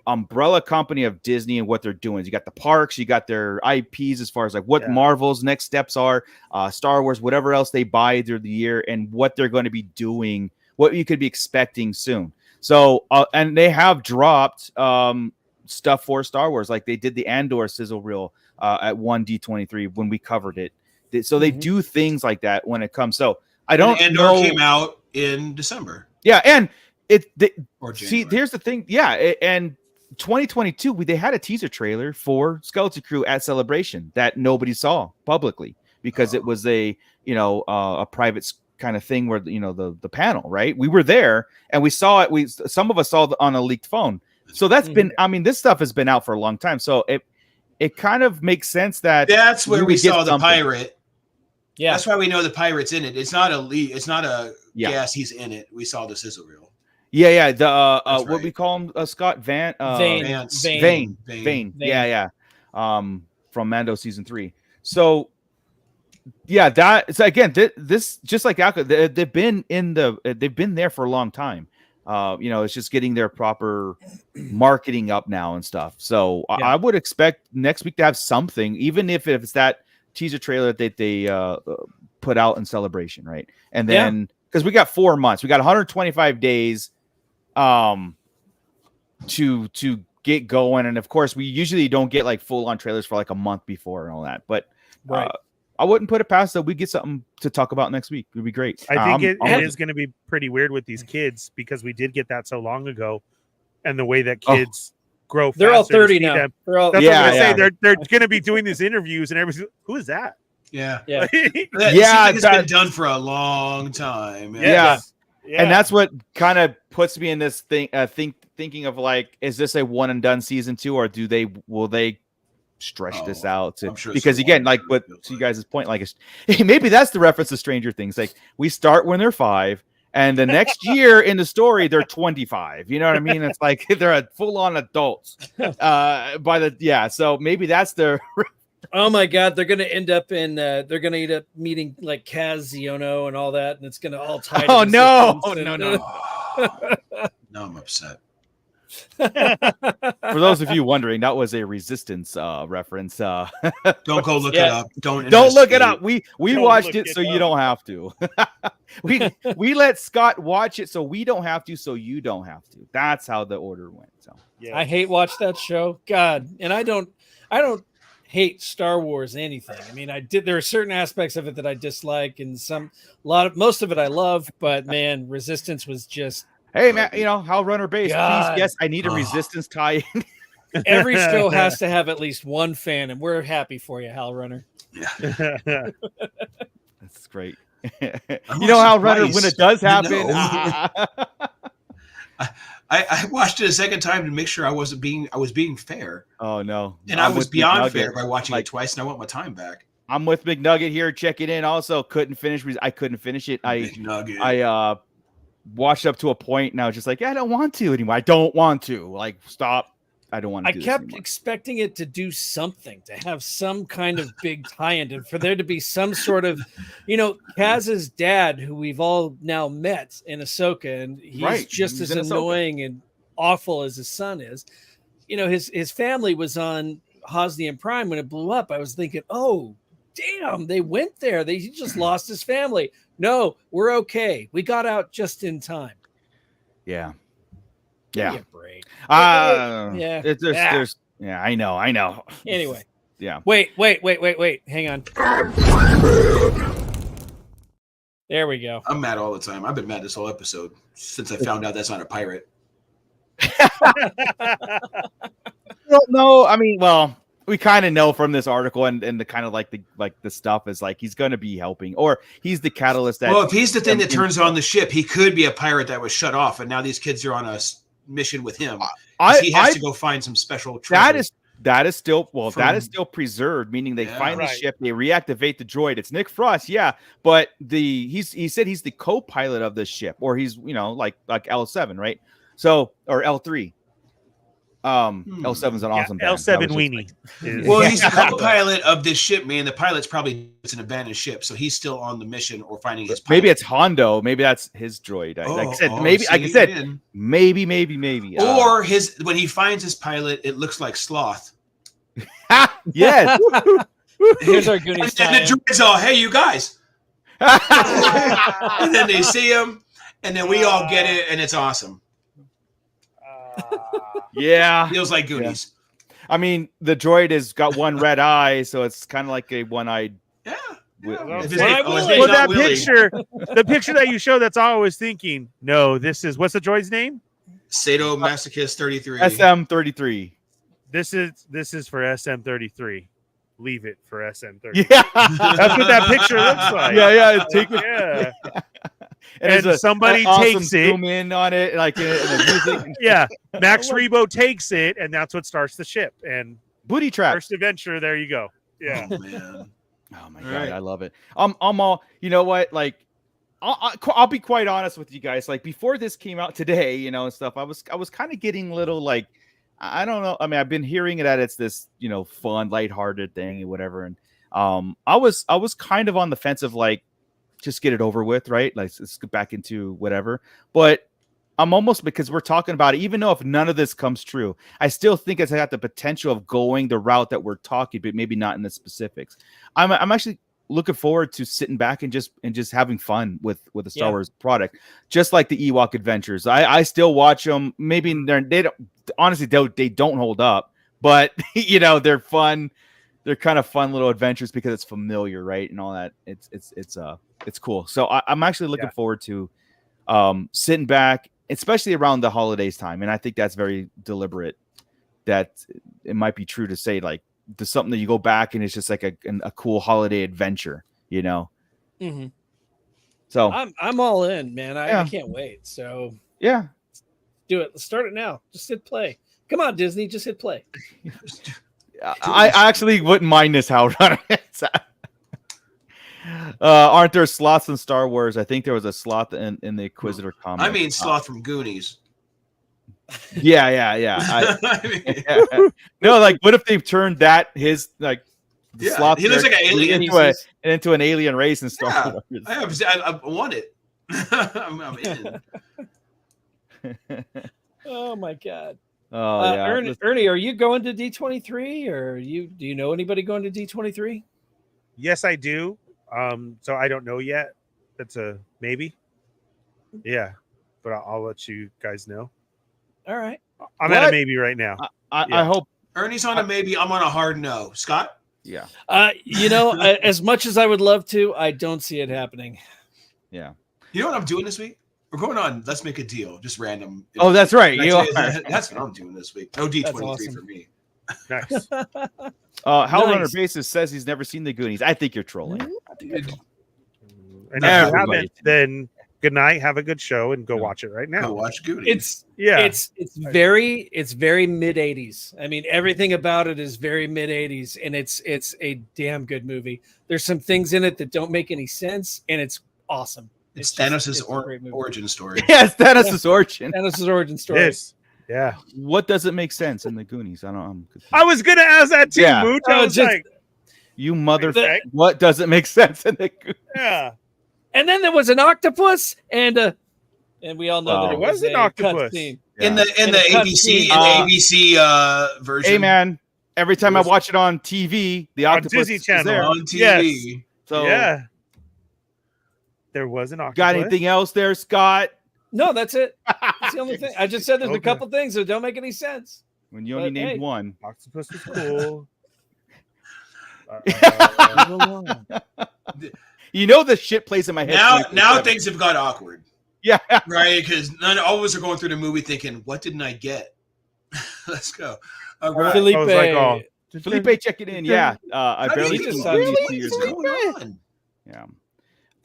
umbrella company of Disney and what they're doing. You got the parks, you got their IPs as far as like what Marvel's next steps are, Star Wars, whatever else they buy through the year, and what they're going to be doing, what you could be expecting soon. So, and they have dropped stuff for Star Wars, like they did the Andor sizzle reel at D23 when we covered it. So they do things like that when it comes. So I don't know. Andor came out in December. Yeah, and or see, here's the thing. Yeah, and 2022, they had a teaser trailer for Skeleton Crew at Celebration that nobody saw publicly because it was a private kind of thing where the panel, right? We were there and we saw it. Some of us saw it on a leaked phone. So that's been. I mean, this stuff has been out for a long time. So it kind of makes sense that's where we saw the pirate. Yeah, that's why we know the pirate's in it. It's not a leak. It's not a guess. He's in it. We saw the sizzle reel. Yeah. The what we call him, Scott Vane. Yeah. From Mando season 3. So yeah, that's again. This just like Acolyte, they've been there for a long time. It's just getting their proper marketing up now and stuff. So I would expect next week to have something, even if it's that teaser trailer that they put out in Celebration, right? And then because we got 4 months, we got 125 days to get going, and of course we usually don't get like full on trailers for like a month before and all that, but I wouldn't put it past that we get something to talk about next week. It'd be great. I think it is going to be pretty weird with these kids because we did get that so long ago, and the way that kids grow. They're all 30 now. They're all, that's what I'm gonna say. They're going to be doing these interviews, and everybody's, who is that? Yeah. It's been done for a long time. Yeah. And that's what kind of puts me in this thing, thinking of like, is this a one and done season 2, or will they stretch this out because again, like what to you guys' point, like maybe that's the reference to Stranger Things. Like we start when they're 5, and the next year in the story they're 25. You know what I mean? It's like they're full-on adults. So maybe that's their. Oh my God, they're gonna end up meeting like Kaz Ziono and all that, and it's gonna all tie. Oh no! Now I'm upset. For those of you wondering, that was a Resistance reference. Don't go look it up. Don't look it up. We watched it so you don't have to. we let Scott watch it so we don't have to, so you don't have to. That's how the order went. So I hate watch that show. God, and I don't hate Star Wars anything. I mean, there are certain aspects of it that I dislike, and most of it I love, but man, Resistance was just. Hey man, Hal Runner base. Please, yes, I need a Resistance tie-in. Every show has to have at least one fan, and we're happy for you, Hal Runner. Yeah, that's great. Hal Runner, when it does happen. I watched it a second time to make sure I was being fair. Oh no, and I was beyond fair by watching it twice, and I want my time back. I'm with McNugget here, checking in. Also, couldn't finish it. I watched up to a point, and I was just like, I don't want to anymore. I don't want to. Like, stop. I don't want to. I kept expecting it to do something, to have some kind of big tie-in, and for there to be some sort of, Kaz's dad, who we've all now met in Ahsoka, and he's just as annoying and awful as his son is. His family was on Hosnian Prime when it blew up. I was thinking, oh, damn, they went there. He just lost his family. No, we're okay. We got out just in time. Yeah. Give me a break. There's I know. Anyway. Yeah. Wait. Hang on. There we go. I'm mad all the time. I've been mad this whole episode since I found out that's not a pirate. No, I mean, well, we kind of know from this article and the kind of like the stuff is like he's going to be helping, or he's the catalyst. If he's the thing that turns on the ship, he could be a pirate that was shut off, and now these kids are on a mission with him. He has to go find some special treasure. That is still preserved, meaning they find the ship, they reactivate the droid. It's Nick Frost, but he said he's the co-pilot of this ship, or he's like L7, right? So, or L3. L7's an awesome band. L7 Weenie. Well, he's the co-pilot of this ship, man. The pilot's probably it's an abandoned ship, so he's still on the mission or finding his pilot. Maybe it's Hondo. Maybe that's his droid. Like I said, maybe. Or his when he finds his pilot, it looks like Sloth. Yes. Here's our Goonies. And the droid's all, hey, you guys. And then they see him, and then we all get it, and it's awesome. Yeah. Feels like Goonies. Yeah. I mean, the droid has got one red eye, so it's kind of like a one-eyed. Yeah. The picture that you show, that's all I was thinking. No, this is what's the droid's name? Sadomasochist 33. SM33. This is for SM33. Leave it for SM33. Yeah, that's what that picture looks like. Yeah. Yeah. And somebody takes it. Zoom in on it, like in the music. Yeah, Max Rebo takes it, and that's what starts the ship. And booty trap. First adventure. There you go. Yeah. Oh, man. Oh my God, right. I love it. I'm all. You know what? Like, I'll be quite honest with you guys. Like before this came out today, you know, and stuff. I was kind of getting little like, I don't know. I mean, I've been hearing that it's this, you know, fun, lighthearted thing or whatever. And I was kind of on the fence of like, just get it over with, right? Like let's get back into whatever. But I'm almost, because we're talking about it, even though if none of this comes true, I still think it's got the potential of going the route that we're talking, but maybe not in the specifics. I'm actually looking forward to sitting back and just having fun with a Star Wars product, just like the Ewok Adventures. I still watch them. Maybe they don't hold up, but you know, they're fun. They're kind of fun little adventures because it's familiar, right? And all that. It's cool. So I'm actually looking forward to sitting back, especially around the holidays time. And I think that's very deliberate. That it might be true to say, like, there's something that you go back and it's just like a cool holiday adventure, you know? Mm-hmm. So I'm all in, man. I can't wait. So yeah, let's do it. Let's start it now. Just hit play. Come on, Disney. Just hit play. I actually wouldn't mind this how aren't there sloths in Star Wars? I think there was a sloth in the Inquisitor comic. I mean, sloth from Goonies. Yeah. No, like, what if they've turned his like sloth? He looks like an alien into an alien race in Star Wars. I want it. I'm in. Oh my God. Oh yeah, Ernie, are you going to D23, or do you know anybody going to D23? Yes, I do. So I don't know yet. That's a maybe. Yeah, but I'll let you guys know. All right. I'm at a maybe right now. I hope Ernie's on a maybe. I'm on a hard no. Scott? Yeah. You know, as much as I would love to, I don't see it happening. Yeah. You know what I'm doing this week? We're going on Let's Make a Deal. Just random. Oh, that's right. That's what I'm doing this week. No D23 awesome. for me. Nice. Hellrunner Basis says he's never seen the Goonies. I think you're trolling. And if you haven't, then good night. Have a good show and go watch it right now. Go watch Goonies. It's very mid 80s. I mean, everything about it is very mid 80s, and it's a damn good movie. There's some things in it that don't make any sense, and it's awesome. It's Thanos' origin story. Yes, Thanos' origin. Thanos' origin story. Yes. Yeah. What doesn't make sense in the Goonies? I was gonna ask that too, Mooch. I was just, like, you what doesn't make sense in the Goonies? Yeah. And then there was an octopus, and we all know that there was an octopus in the ABC version. Hey man, every time I watch it on TV, the octopus Disney Channel is there. On TV. Yes. So yeah. There was an octopus. Got anything else there, Scott? No, that's it. That's the only thing. I just said there's a couple things that don't make any sense. When you only named one. Octopus is cool. You know the shit plays in my head. Now things have got awkward. Yeah. Right? Because all of us are going through the movie thinking, what didn't I get? Let's go. All right. Felipe, check it in. Yeah. I barely saw these 2 What's years going ago. on? Yeah.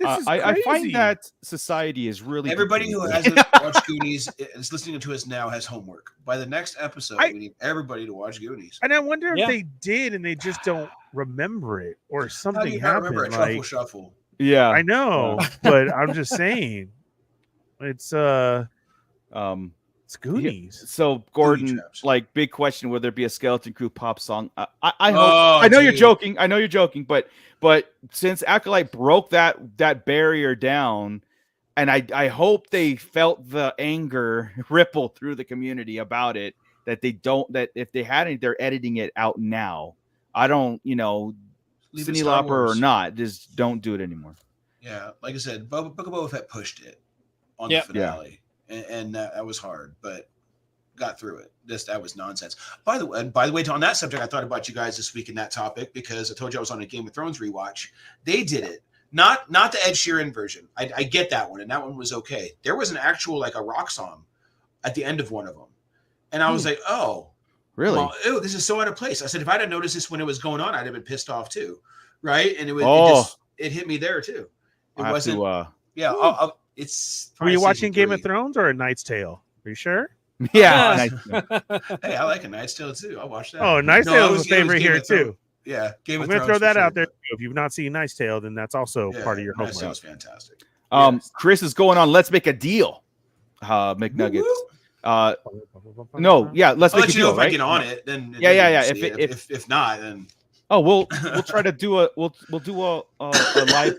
I find that society is really everybody who hasn't watched Goonies is listening to us now has homework. By the next episode, we need everybody to watch Goonies. And I wonder if they did and they just don't remember it or something happened. Remember Truffle Shuffle. Yeah, I know, but I'm just saying, it's It's Goonies. So Gordon, like, big question: will there be a Skeleton Crew pop song? I hope. I know you're joking. I know you're joking, but since Acolyte broke that barrier down, and I hope they felt the anger ripple through the community about it. That if they had it, they're editing it out now. I don't, Cindy Lauper or not, just don't do it anymore. Yeah, like I said, Book of Boba Fett pushed it on the finale. And that was hard, but got through it. That was nonsense. By the way, on that subject, I thought about you guys this week in that topic because I told you I was on a Game of Thrones rewatch. They did it, not the Ed Sheeran version. I get that one, and that one was okay. There was an actual like a rock song at the end of one of them, and I was like, oh, really? Well, this is so out of place. I said if I'd have noticed this when it was going on, I'd have been pissed off too, right? And it hit me there too. It wasn't. Were you watching Game of Thrones or A Knight's Tale? Are you sure? Yeah. Hey, I like A Knight's Tale too. I'll watch that. Oh, Knight's Tale is a favorite here too. Yeah, I'm going to throw that out there. If you've not seen Knight's Tale, then that's also part of your homework. That was fantastic. Chris is going on. Let's make a deal. McNuggets. Let's make a deal. If I get on it, then If not, then. Oh, we'll try to do a live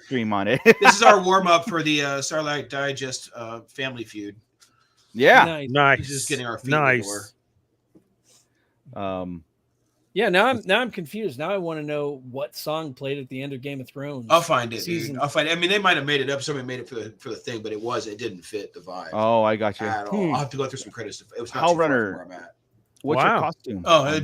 stream on it. This is our warm up for the Starlight Digest Family Feud. Yeah, nice. Just getting our feet in the door. Now I'm confused. Now I want to know what song played at the end of Game of Thrones. I'll find it. Dude. I'll find it. I mean, they might have made it up. Somebody made it for the thing, but it didn't fit the vibe. Oh, I got you. At all. I'll have to go through some credits. It was not Hell too far Runner. from where I'm at. What's your costume? Oh,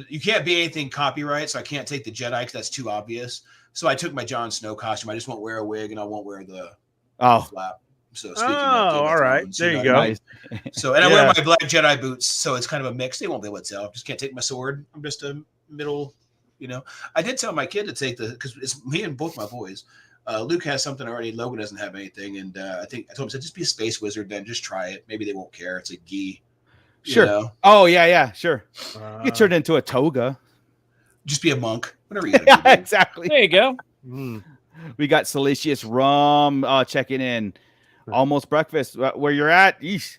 you can't be anything copyright, so I can't take the Jedi because that's too obvious. So I took my Jon Snow costume. I just won't wear a wig and I won't wear the flap. So all right, there you go. Nice. So I wear my black Jedi boots, so it's kind of a mix. They won't be able to tell. Just can't take my sword. I'm just a middle. I did tell my kid to take because it's me and both my boys. Luke has something already. Logan doesn't have anything, and I told him, just be a space wizard. Then just try it. Maybe they won't care. It's a gi. Sure. Oh yeah, sure. You can turn it into a toga. Just be a monk. Whatever you gotta do. Exactly. There you go. We got Salacious Rum checking in. Almost breakfast. Where you're at? Eesh.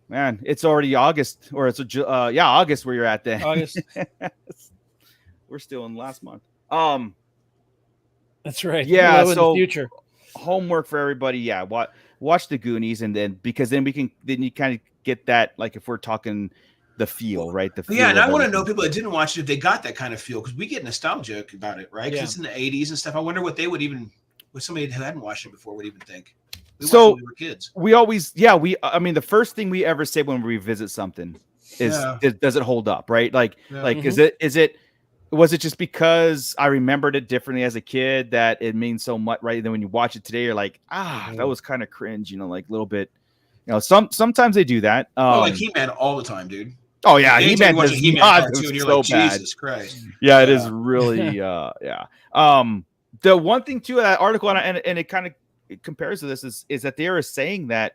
Man, it's already August, or it's August where you're at then. August. We're still in last month. That's right. Yeah. So in the future homework for everybody. Yeah. Watch the Goonies, and then you kind of get that, like, if we're talking the feel, right? The feel. And I want to know people that didn't watch it if they got that kind of feel, because we get nostalgia about it, right? Because it's in the 80s and stuff. I wonder what they would even, what somebody who hadn't watched it before would even think. So we were kids. We always, the first thing we ever say when we revisit something is, does it hold up, right? Was it just because I remembered it differently as a kid that it means so much, right? And then when you watch it today, you're like, that was kind of cringe, like a little bit. Sometimes they do that. Like He-Man all the time, dude. Oh yeah, He-Man was cartoon, you're so like, bad. Jesus Christ. Yeah, it is really the one thing too, that article, and it kind of compares to this is that they are saying that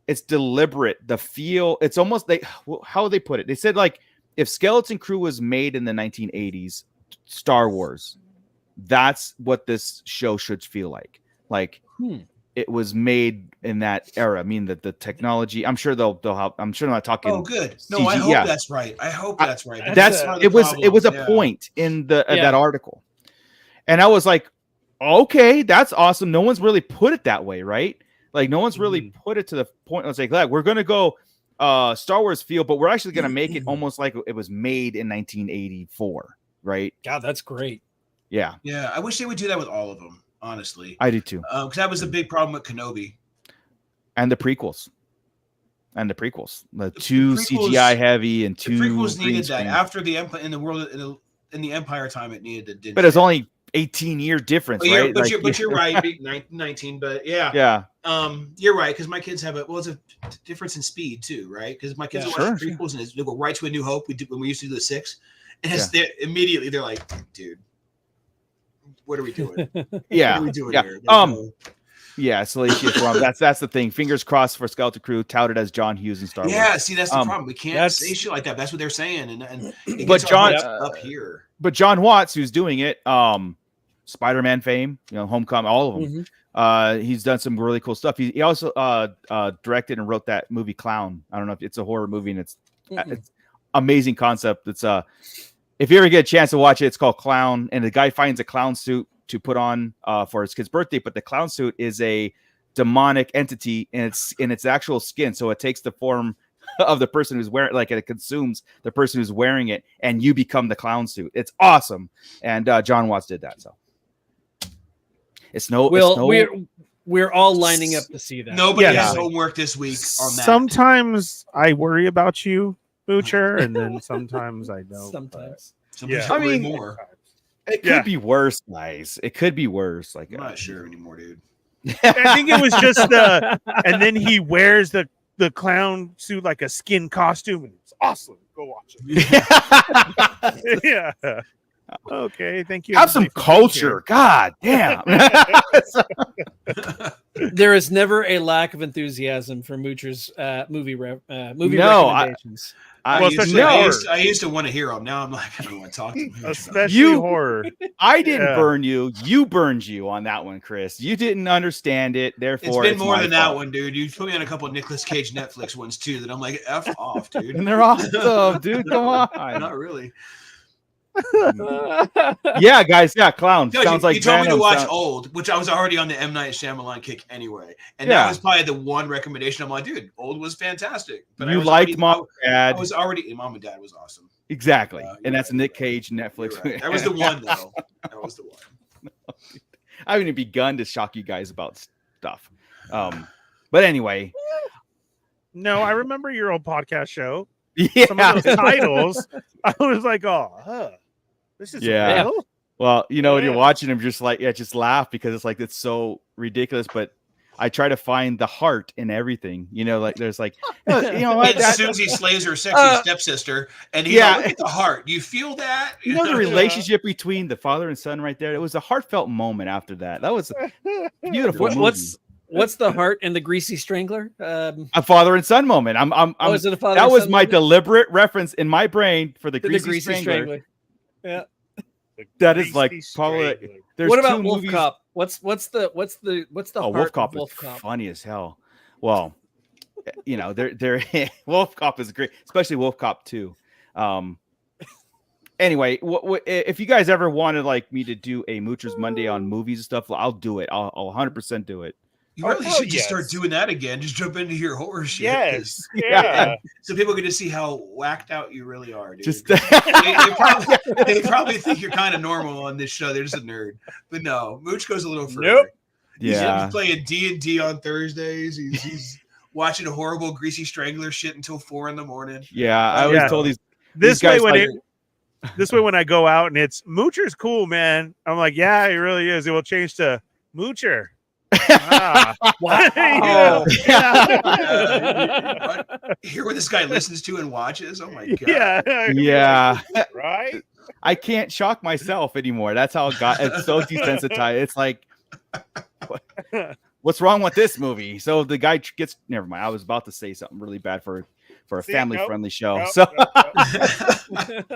it's deliberate. The feel, it's almost how they put it. They said, like, if Skeleton Crew was made in the 1980s, Star Wars, that's what this show should feel like. It was made in that era. I mean, the technology. I'm sure they'll have. I'm sure they're not talking. Oh, good. No, CG. I hope that's right. I hope that's right. It was a point in that article, and I was like, okay, that's awesome. No one's really put it that way, right? Like, no one's really put it to the point. I was like, we're gonna go Star Wars feel, but we're actually gonna make it almost like it was made in 1984, right? God, that's great. Yeah. I wish they would do that with all of them. Honestly, I do too. Because that was the big problem with Kenobi and the prequels. The two prequels, CGI heavy and two. The prequels needed that after the Empire in the world in the Empire time. It needed to. But it's only 18 year difference, right? But you're right. 19, but yeah. You're right, because my kids have it's a difference in speed too, right? Because my kids watch the prequels and they go right to A New Hope. We did when we used to do the 6, and immediately they're like, dude. What are we doing? Yeah. What are we doing here? Salacious Rum. That's the thing. Fingers crossed for Skeleton Crew, touted as John Hughes in Star Wars. Yeah, see, that's the problem. We can't say shit like that. That's what they're saying, and but John up here. But John Watts, who's doing it, Spider-Man fame, Homecoming, all of them. He's done some really cool stuff. He also directed and wrote that movie Clown. I don't know if it's a horror movie, and it's amazing concept. It's if you ever get a chance to watch it, it's called Clown, and the guy finds a clown suit to put on for his kid's birthday, but the clown suit is a demonic entity, and it's in its actual skin, so it takes the form of the person who's wearing, like, it consumes the person who's wearing it, and you become the clown suit. It's awesome, and John Watts did that. So we're all lining up to see that. Nobody has homework this week on that. Sometimes I worry about you, Moocher, and then sometimes I don't. Sometimes. I mean, more. It could be worse, guys. It could be worse. Like, I'm not sure anymore, dude. I think it was just and then he wears the clown suit like a skin costume, and it's awesome. Go watch it. Yeah. Okay, thank you. Have some culture. God damn. There is never a lack of enthusiasm for Moocher's movie recommendations. I used to want to hear them. Now I'm like, I don't want to talk to him. Especially horror. I didn't burn you. You burned you on that one, Chris. You didn't understand it. Therefore, it's been more than that one, dude. You put me on a couple of Nicolas Cage Netflix ones too. That I'm like, F off, dude. And they're awesome, dude. Come on. Not really. Yeah, guys. Yeah, Clown. No, sounds like you told me to watch sound... Old, which I was already on the M. Night Shyamalan kick anyway, and that was probably the one recommendation. I'm like, dude, Old was fantastic. But you liked Mom and Dad. I was already Mom and Dad was awesome. Exactly, and that's a Nick Cage Netflix. Right. That was the one, though. That was the one. I haven't even begun to shock you guys about stuff. But anyway, no, I remember your old podcast show. Yeah, some of those titles. I was like, this is real? Well, when you're watching them, just like, just laugh because it's like, it's so ridiculous. But I try to find the heart in everything. Like there's like, Susie slays her sexy stepsister, and he's like, look at the heart. You feel that? The relationship between the father and son right there. It was a heartfelt moment after that. That was a beautiful movie. What's the heart and the greasy strangler? A father and son moment. Is it a father? That was my moment? Deliberate reference in my brain for the greasy strangler. Yeah, that is like probably. What about Wolf Cop? What's the heart Wolf Cop Wolf is Cop? funny as hell. Well, they're Wolf Cop is great, especially Wolf Cop 2. Anyway, if you guys ever wanted like me to do a Moocher's Monday on movies and stuff, I'll do it. I'll 100% do it. You really should just start doing that again. Just jump into your horror shit. Yes. Yeah. So people get to see how whacked out you really are, dude. They probably think you're kind of normal on this show. They're just a nerd. But no, Mooch goes a little further. Nope. He's playing D&D on Thursdays. He's watching a horrible greasy strangler shit until 4 a.m. Yeah, I always told this way when I go out and it's Moocher's cool, man. I'm like, yeah, he really is. It will change to Moocher. Wow. Hear what this guy listens to and watches. Oh my god. Yeah. Right. I can't shock myself anymore. That's how it got. It's so desensitized. It's like, what's wrong with this movie? So the guy gets. Never mind. I was about to say something really bad for a family-friendly show. Nope, so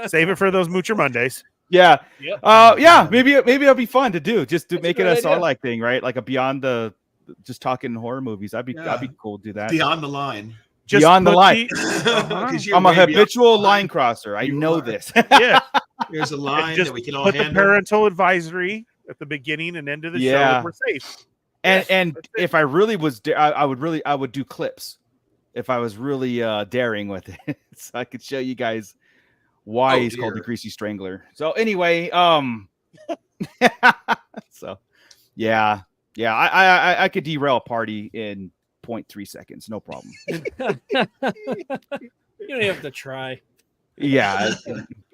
save it for those Moocher Mondays. Yeah. Yep. Maybe it'll be fun to do. Just to make it a Sarlacc thing, right? Like a beyond the just talking horror movies. I'd be cool to do that. Beyond the line. Just beyond the line. I'm a habitual line crosser. I know this. Yeah. There's a line that we can all put handle. The parental advisory at the beginning and end of the show. And we're safe. And if I really was, I would do clips. If I was really daring with it, so I could show you guys why he's called the Greasy Strangler. So anyway, so yeah, I could derail a party in 0.3 seconds, no problem. You don't have to try. Yeah,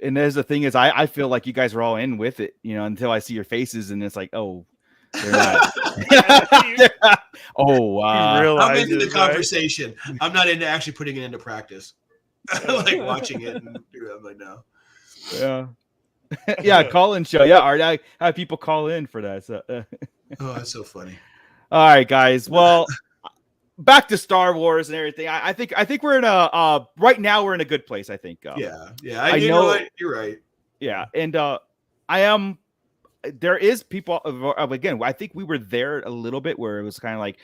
and there's the thing is, I feel like you guys are all in with it, until I see your faces, and it's like, oh. They're not. I'm into the conversation. Right? I'm not into actually putting it into practice. Like watching it and I'm like, no. Yeah. Call-in show. Yeah, Art, I have people call in for that. So, oh, that's so funny. All right, guys. Well, back to Star Wars and everything. I think we're in a right now we're in a good place. I think. Yeah. I know what you're right. Yeah, and I am there is people again. I think we were there a little bit where it was kind of like,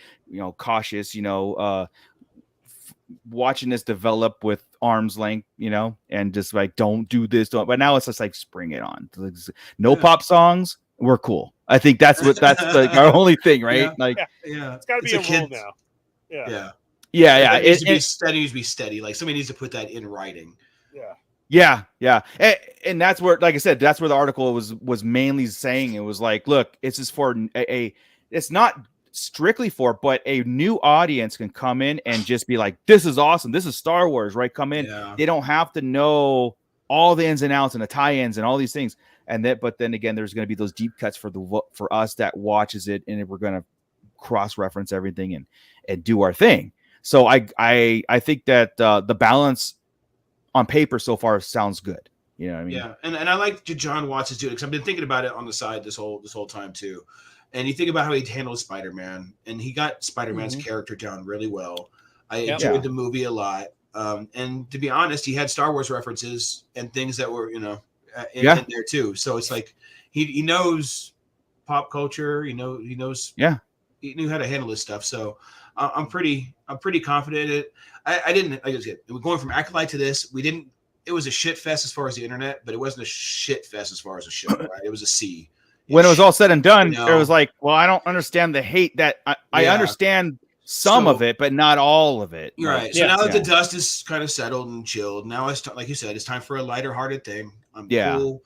cautious, watching this develop with arm's length, and just like, don't do this, don't. But now it's just like, spring it on. No pop songs. We're cool. I think that's like our only thing, right? It's got to be a rule now. Yeah. It needs to be steady. Needs to be steady. Like somebody needs to put that in writing. Yeah. And that's where, like I said, that's where the article was mainly saying. It was like, look, it's just for it's not strictly for, but a new audience can come in and just be like, this is awesome. This is Star Wars, right? Come in. Yeah. They don't have to know all the ins and outs and the tie-ins and all these things. But then again, there's going to be those deep cuts for us that watches it, and we're going to cross-reference everything and do our thing. So I think that the balance on paper so far sounds good. You know what I mean? Yeah, and I like John Watts is doing it because I've been thinking about it on the side this whole time too. And you think about how he handled Spider-Man, and he got Spider-Man's character down really well. I enjoyed the movie a lot. And to be honest, he had Star Wars references and things that were, in there too. So it's like he knows pop culture. He knows. Yeah. He knew how to handle this stuff. So I'm pretty confident. I didn't. We're going from Acolyte to this. It was a shit fest as far as the internet, but it wasn't a shit fest as far as a show. Right? It was a C. When it was all said and done, it was like, well, I don't understand the hate that I understand some of it, but not all of it. Right. So now that the dust is kind of settled and chilled, now it's like you said, it's time for a lighter hearted thing. I'm cool.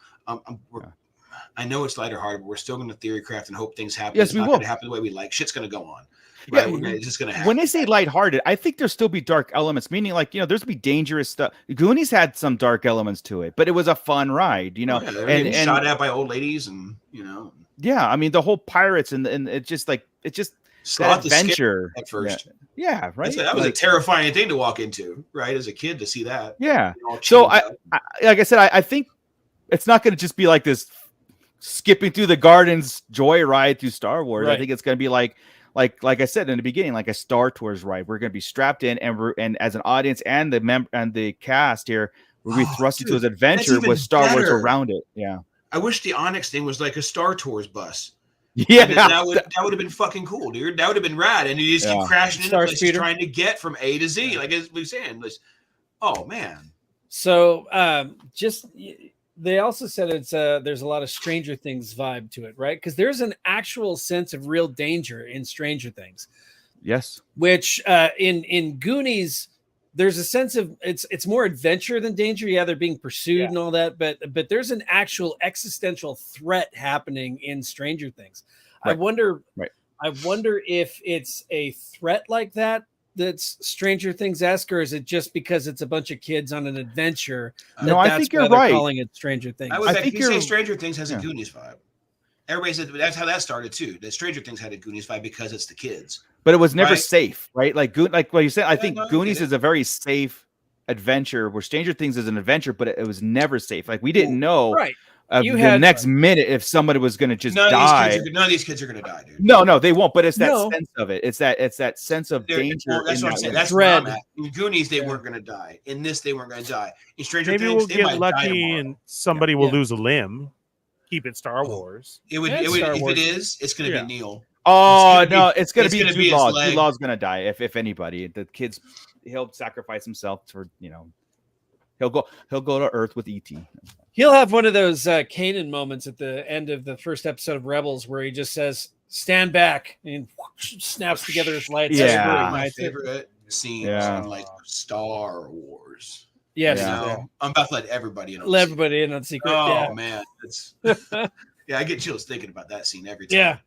I know it's lighter hearted, but we're still going to theory craft and hope things happen. Yes, we will. Going to happen the way we like. Shit's going to go on. Right? It's just going to happen. When they say lighthearted, I think there'll still be dark elements, meaning like, there's going to be dangerous stuff. Goonies had some dark elements to it, but it was a fun ride, and shot at by old ladies and, Yeah, I mean, the whole pirates and it's just that adventure at first. Yeah, right. That was a terrifying thing to walk into, right? As a kid to see that. Yeah. So I like I said, I think it's not going to just be like this skipping through the gardens joyride through Star Wars. Right. I think it's going to be like I said in the beginning, like a Star Tours ride. We're going to be strapped in, and as an audience and the cast here, we'll be thrust into this adventure with Star Wars around it. Yeah. I wish the Onyx thing was like a Star Tours bus. Yeah, that would have been fucking cool, dude. That would have been rad. And you just keep crashing into places trying to get from A to Z, like as we were saying. Oh man. So they also said there's a lot of Stranger Things vibe to it, right? Because there's an actual sense of real danger in Stranger Things. Yes. Which in Goonies, there's a sense of it's more adventure than danger. Yeah, they're being pursued and all that, but there's an actual existential threat happening in Stranger Things. Right. I wonder if it's a threat like that's Stranger Things-esque, or is it just because it's a bunch of kids on an adventure? No, I think you're right. Calling it Stranger Things. I think you say Stranger Things has a Goonies vibe. Everybody said that's how that started too. That Stranger Things had a Goonies vibe because it's the kids. But it was never safe, right? Like what you said, I think Goonies is a very safe adventure, where Stranger Things is an adventure, but it was never safe. Like we didn't know the next minute if somebody was going to just die. None of these kids are going to die, dude. No, they won't. But it's that sense of it. It's that sense of danger. Well, that's what I'm saying. That's where I'm at. In Goonies, they weren't going to die. In this, they weren't going to die. In Stranger Things, we'll get lucky and somebody will lose a limb. Keep it Star Wars. If it is, it's going to be Neil. Oh no, it's gonna be Jude Law. Jude Law's gonna die if anybody. The kids, he'll sacrifice himself for he'll go to Earth with ET. He'll have one of those Kanan moments at the end of the first episode of Rebels where he just says, "Stand back," and snaps together his lights. Yeah, really my favorite scenes in like Star Wars. Yes, I'm about to let everybody in. Let everybody in on secret. Oh man, it's I get chills thinking about that scene every time. Yeah.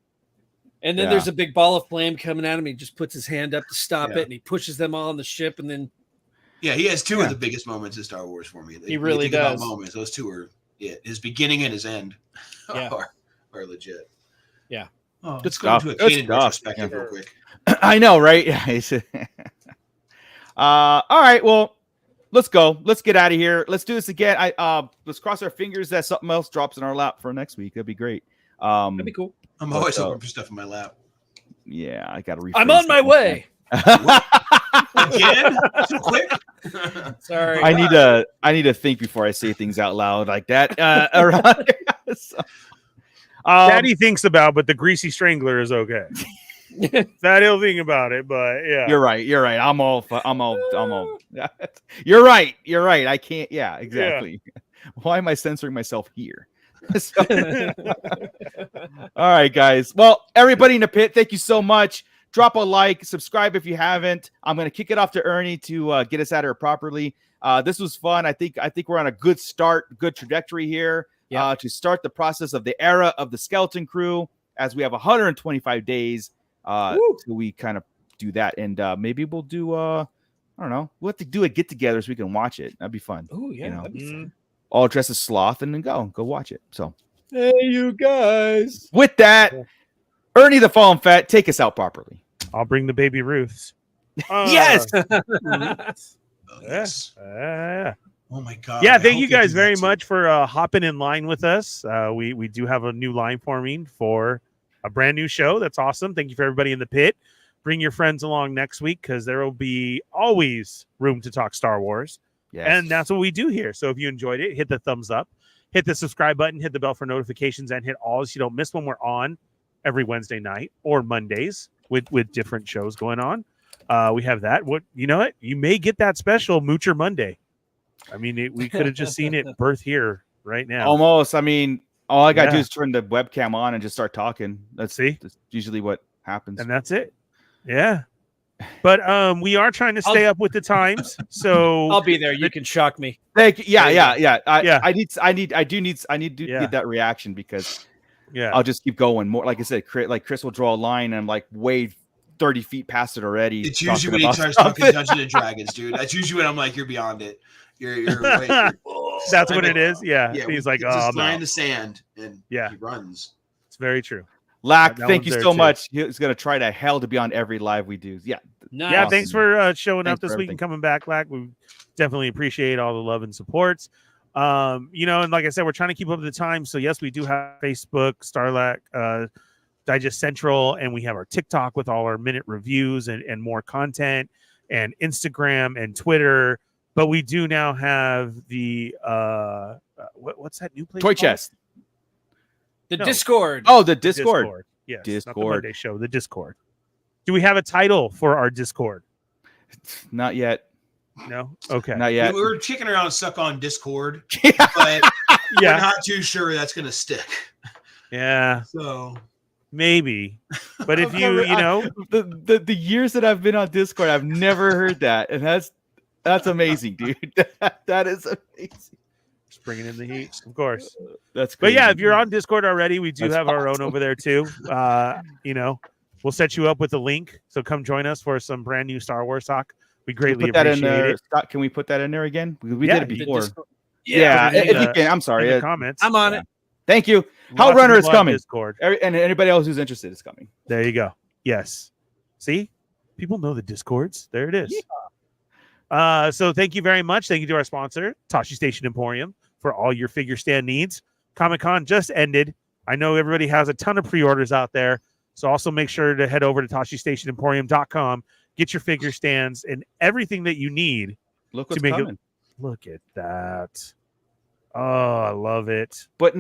And then there's a big ball of flame coming at him. He just puts his hand up to stop it, and he pushes them all on the ship. And then, he has two of the biggest moments in Star Wars for me. He really does. Moments. Those two are his beginning and his end are legit. Yeah. Oh, let's go into a Kanan retrospective real quick. I know, right? Yeah. All right. Well, let's go. Let's get out of here. Let's do this again. Let's cross our fingers that something else drops in our lap for next week. That'd be great. That'd be cool. I'm always hoping for stuff in my lap. Yeah, I got to. I'm on my way. Again? So quick? Sorry. I need to think before I say things out loud like that. All That he thinks about, but the greasy strangler is okay. That he'll think about it, but yeah. You're right. I'm all. You're right. I can't. Yeah, exactly. Yeah. Why am I censoring myself here? All right, guys. Well, everybody in the pit, thank you so much. Drop a like, subscribe if you haven't. I'm going to kick it off to Ernie to get us out of here properly. This was fun. I think we're on a good start, good trajectory here to start the process of the era of the Skeleton Crew, as we have 125 days so we kind of do that. And maybe we'll do, I don't know, we'll have to do a get together so we can watch it. That'd be fun. Oh, yeah. That'd be fun. All dressed as Sloth and then go watch it. So, hey, you guys. With that, Ernie the Fallen Fat, take us out properly. I'll bring the baby Ruths. Yes. Yes. Oh my God. Yeah, thank you guys very much for hopping in line with us. We do have a new line forming for a brand new show. That's awesome. Thank you for everybody in the pit. Bring your friends along next week because there will be always room to talk Star Wars. Yes. And that's what we do here. So if you enjoyed it, hit the thumbs up, hit the subscribe button, hit the bell for notifications, and hit all so you don't miss when we're on every Wednesday night or Mondays with different shows going on. We have that. You know what? You may get that special Moocher Monday. I mean, we could have just seen it birth here right now. Almost. I mean, all I got to do is turn the webcam on and just start talking. That's usually what happens. And that's it. Yeah. But we are trying to stay up with the times, so I'll be there. You can shock me. Thank you. Yeah. I need to get that reaction because I'll just keep going more. Like I said, Chris will draw a line and I'm like way 30 feet past it already. It's usually when he starts talking Dungeons and Dragons, dude. That's usually when I'm like, you're beyond it. That's what it is. Yeah. He's like, just lie in the sand and he runs. It's very true. Lack, thank you so much. He's going to try to hell to be on every live we do. Yeah. Nice. Yeah. Thanks for showing up this week and coming back, Lack. We definitely appreciate all the love and supports. And like I said, we're trying to keep up with the time. So yes, we do have Facebook, Starlack, Digest Central, and we have our TikTok with all our minute reviews and more content, and Instagram and Twitter. But we do now have the what's that new place? Toy Chest. Discord. Oh, the Discord. Yes, Discord. Not the Monday show, the Discord. Do we have a title for our Discord? Not yet. No? Okay. Not yet. We were kicking around stuck on Discord, but we're not too sure that's going to stick. Yeah. So maybe. But if the years that I've been on Discord, I've never heard that. And that's amazing, dude. That is amazing. Just bringing in the heat, of course. That's crazy. But yeah, if you're on Discord already, we do have our own over there too. We'll set you up with a link. So come join us for some brand new Star Wars talk. We greatly appreciate it. Scott, can we put that in there again? We did it before. Yeah. If you can, I'm sorry. In the comments. I'm on it. Thank you. How Runner is coming. Discord. And anybody else who's interested is coming. There you go. Yes. See? People know the Discords. There it is. Yeah. So thank you very much. Thank you to our sponsor, Tashi Station Emporium, for all your figure stand needs. Comic-Con just ended. I know everybody has a ton of pre-orders out there. So also make sure to head over to TashiStationEmporium.com, get your figure stands and everything that you need. Look what's coming. Look at that. Oh, I love it. But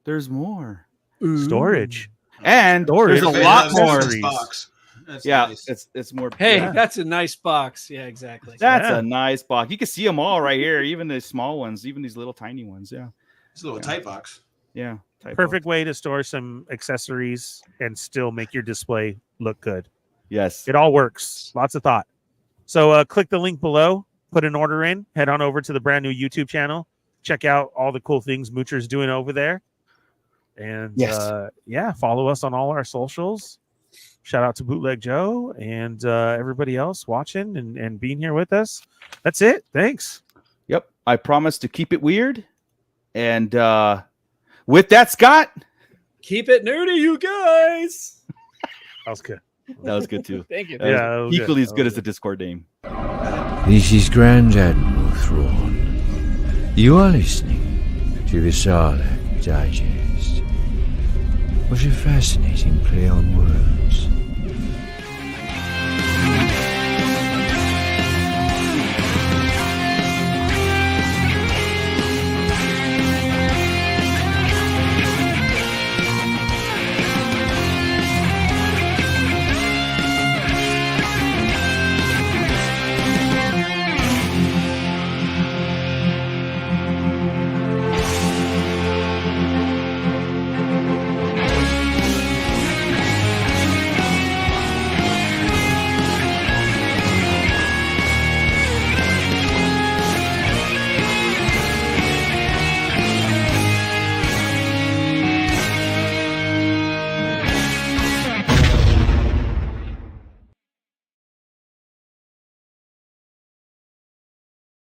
there's more. Storage. And there's a lot more. That's nice. It's more. Hey, that's a nice box. Yeah, exactly. That's a nice box. You can see them all right here, even the small ones, even these little tiny ones. Yeah. It's a little tight box. Yeah. Perfect way to store some accessories and still make your display look good. Yes. It all works. Lots of thought. So click the link below, put an order in, head on over to the brand new YouTube channel. Check out all the cool things Moocher's doing over there. And follow us on all our socials. Shout out to Bootleg Joe and everybody else watching and being here with us. That's it. Thanks. Yep. I promise to keep it weird. And with that, Scott, keep it nerdy, you guys. That was good. That was good too. Thank you. Equally as good as the Discord name. This is Grand Admiral Thrawn. You are listening to the Sarlacc Digest. What a fascinating play on words.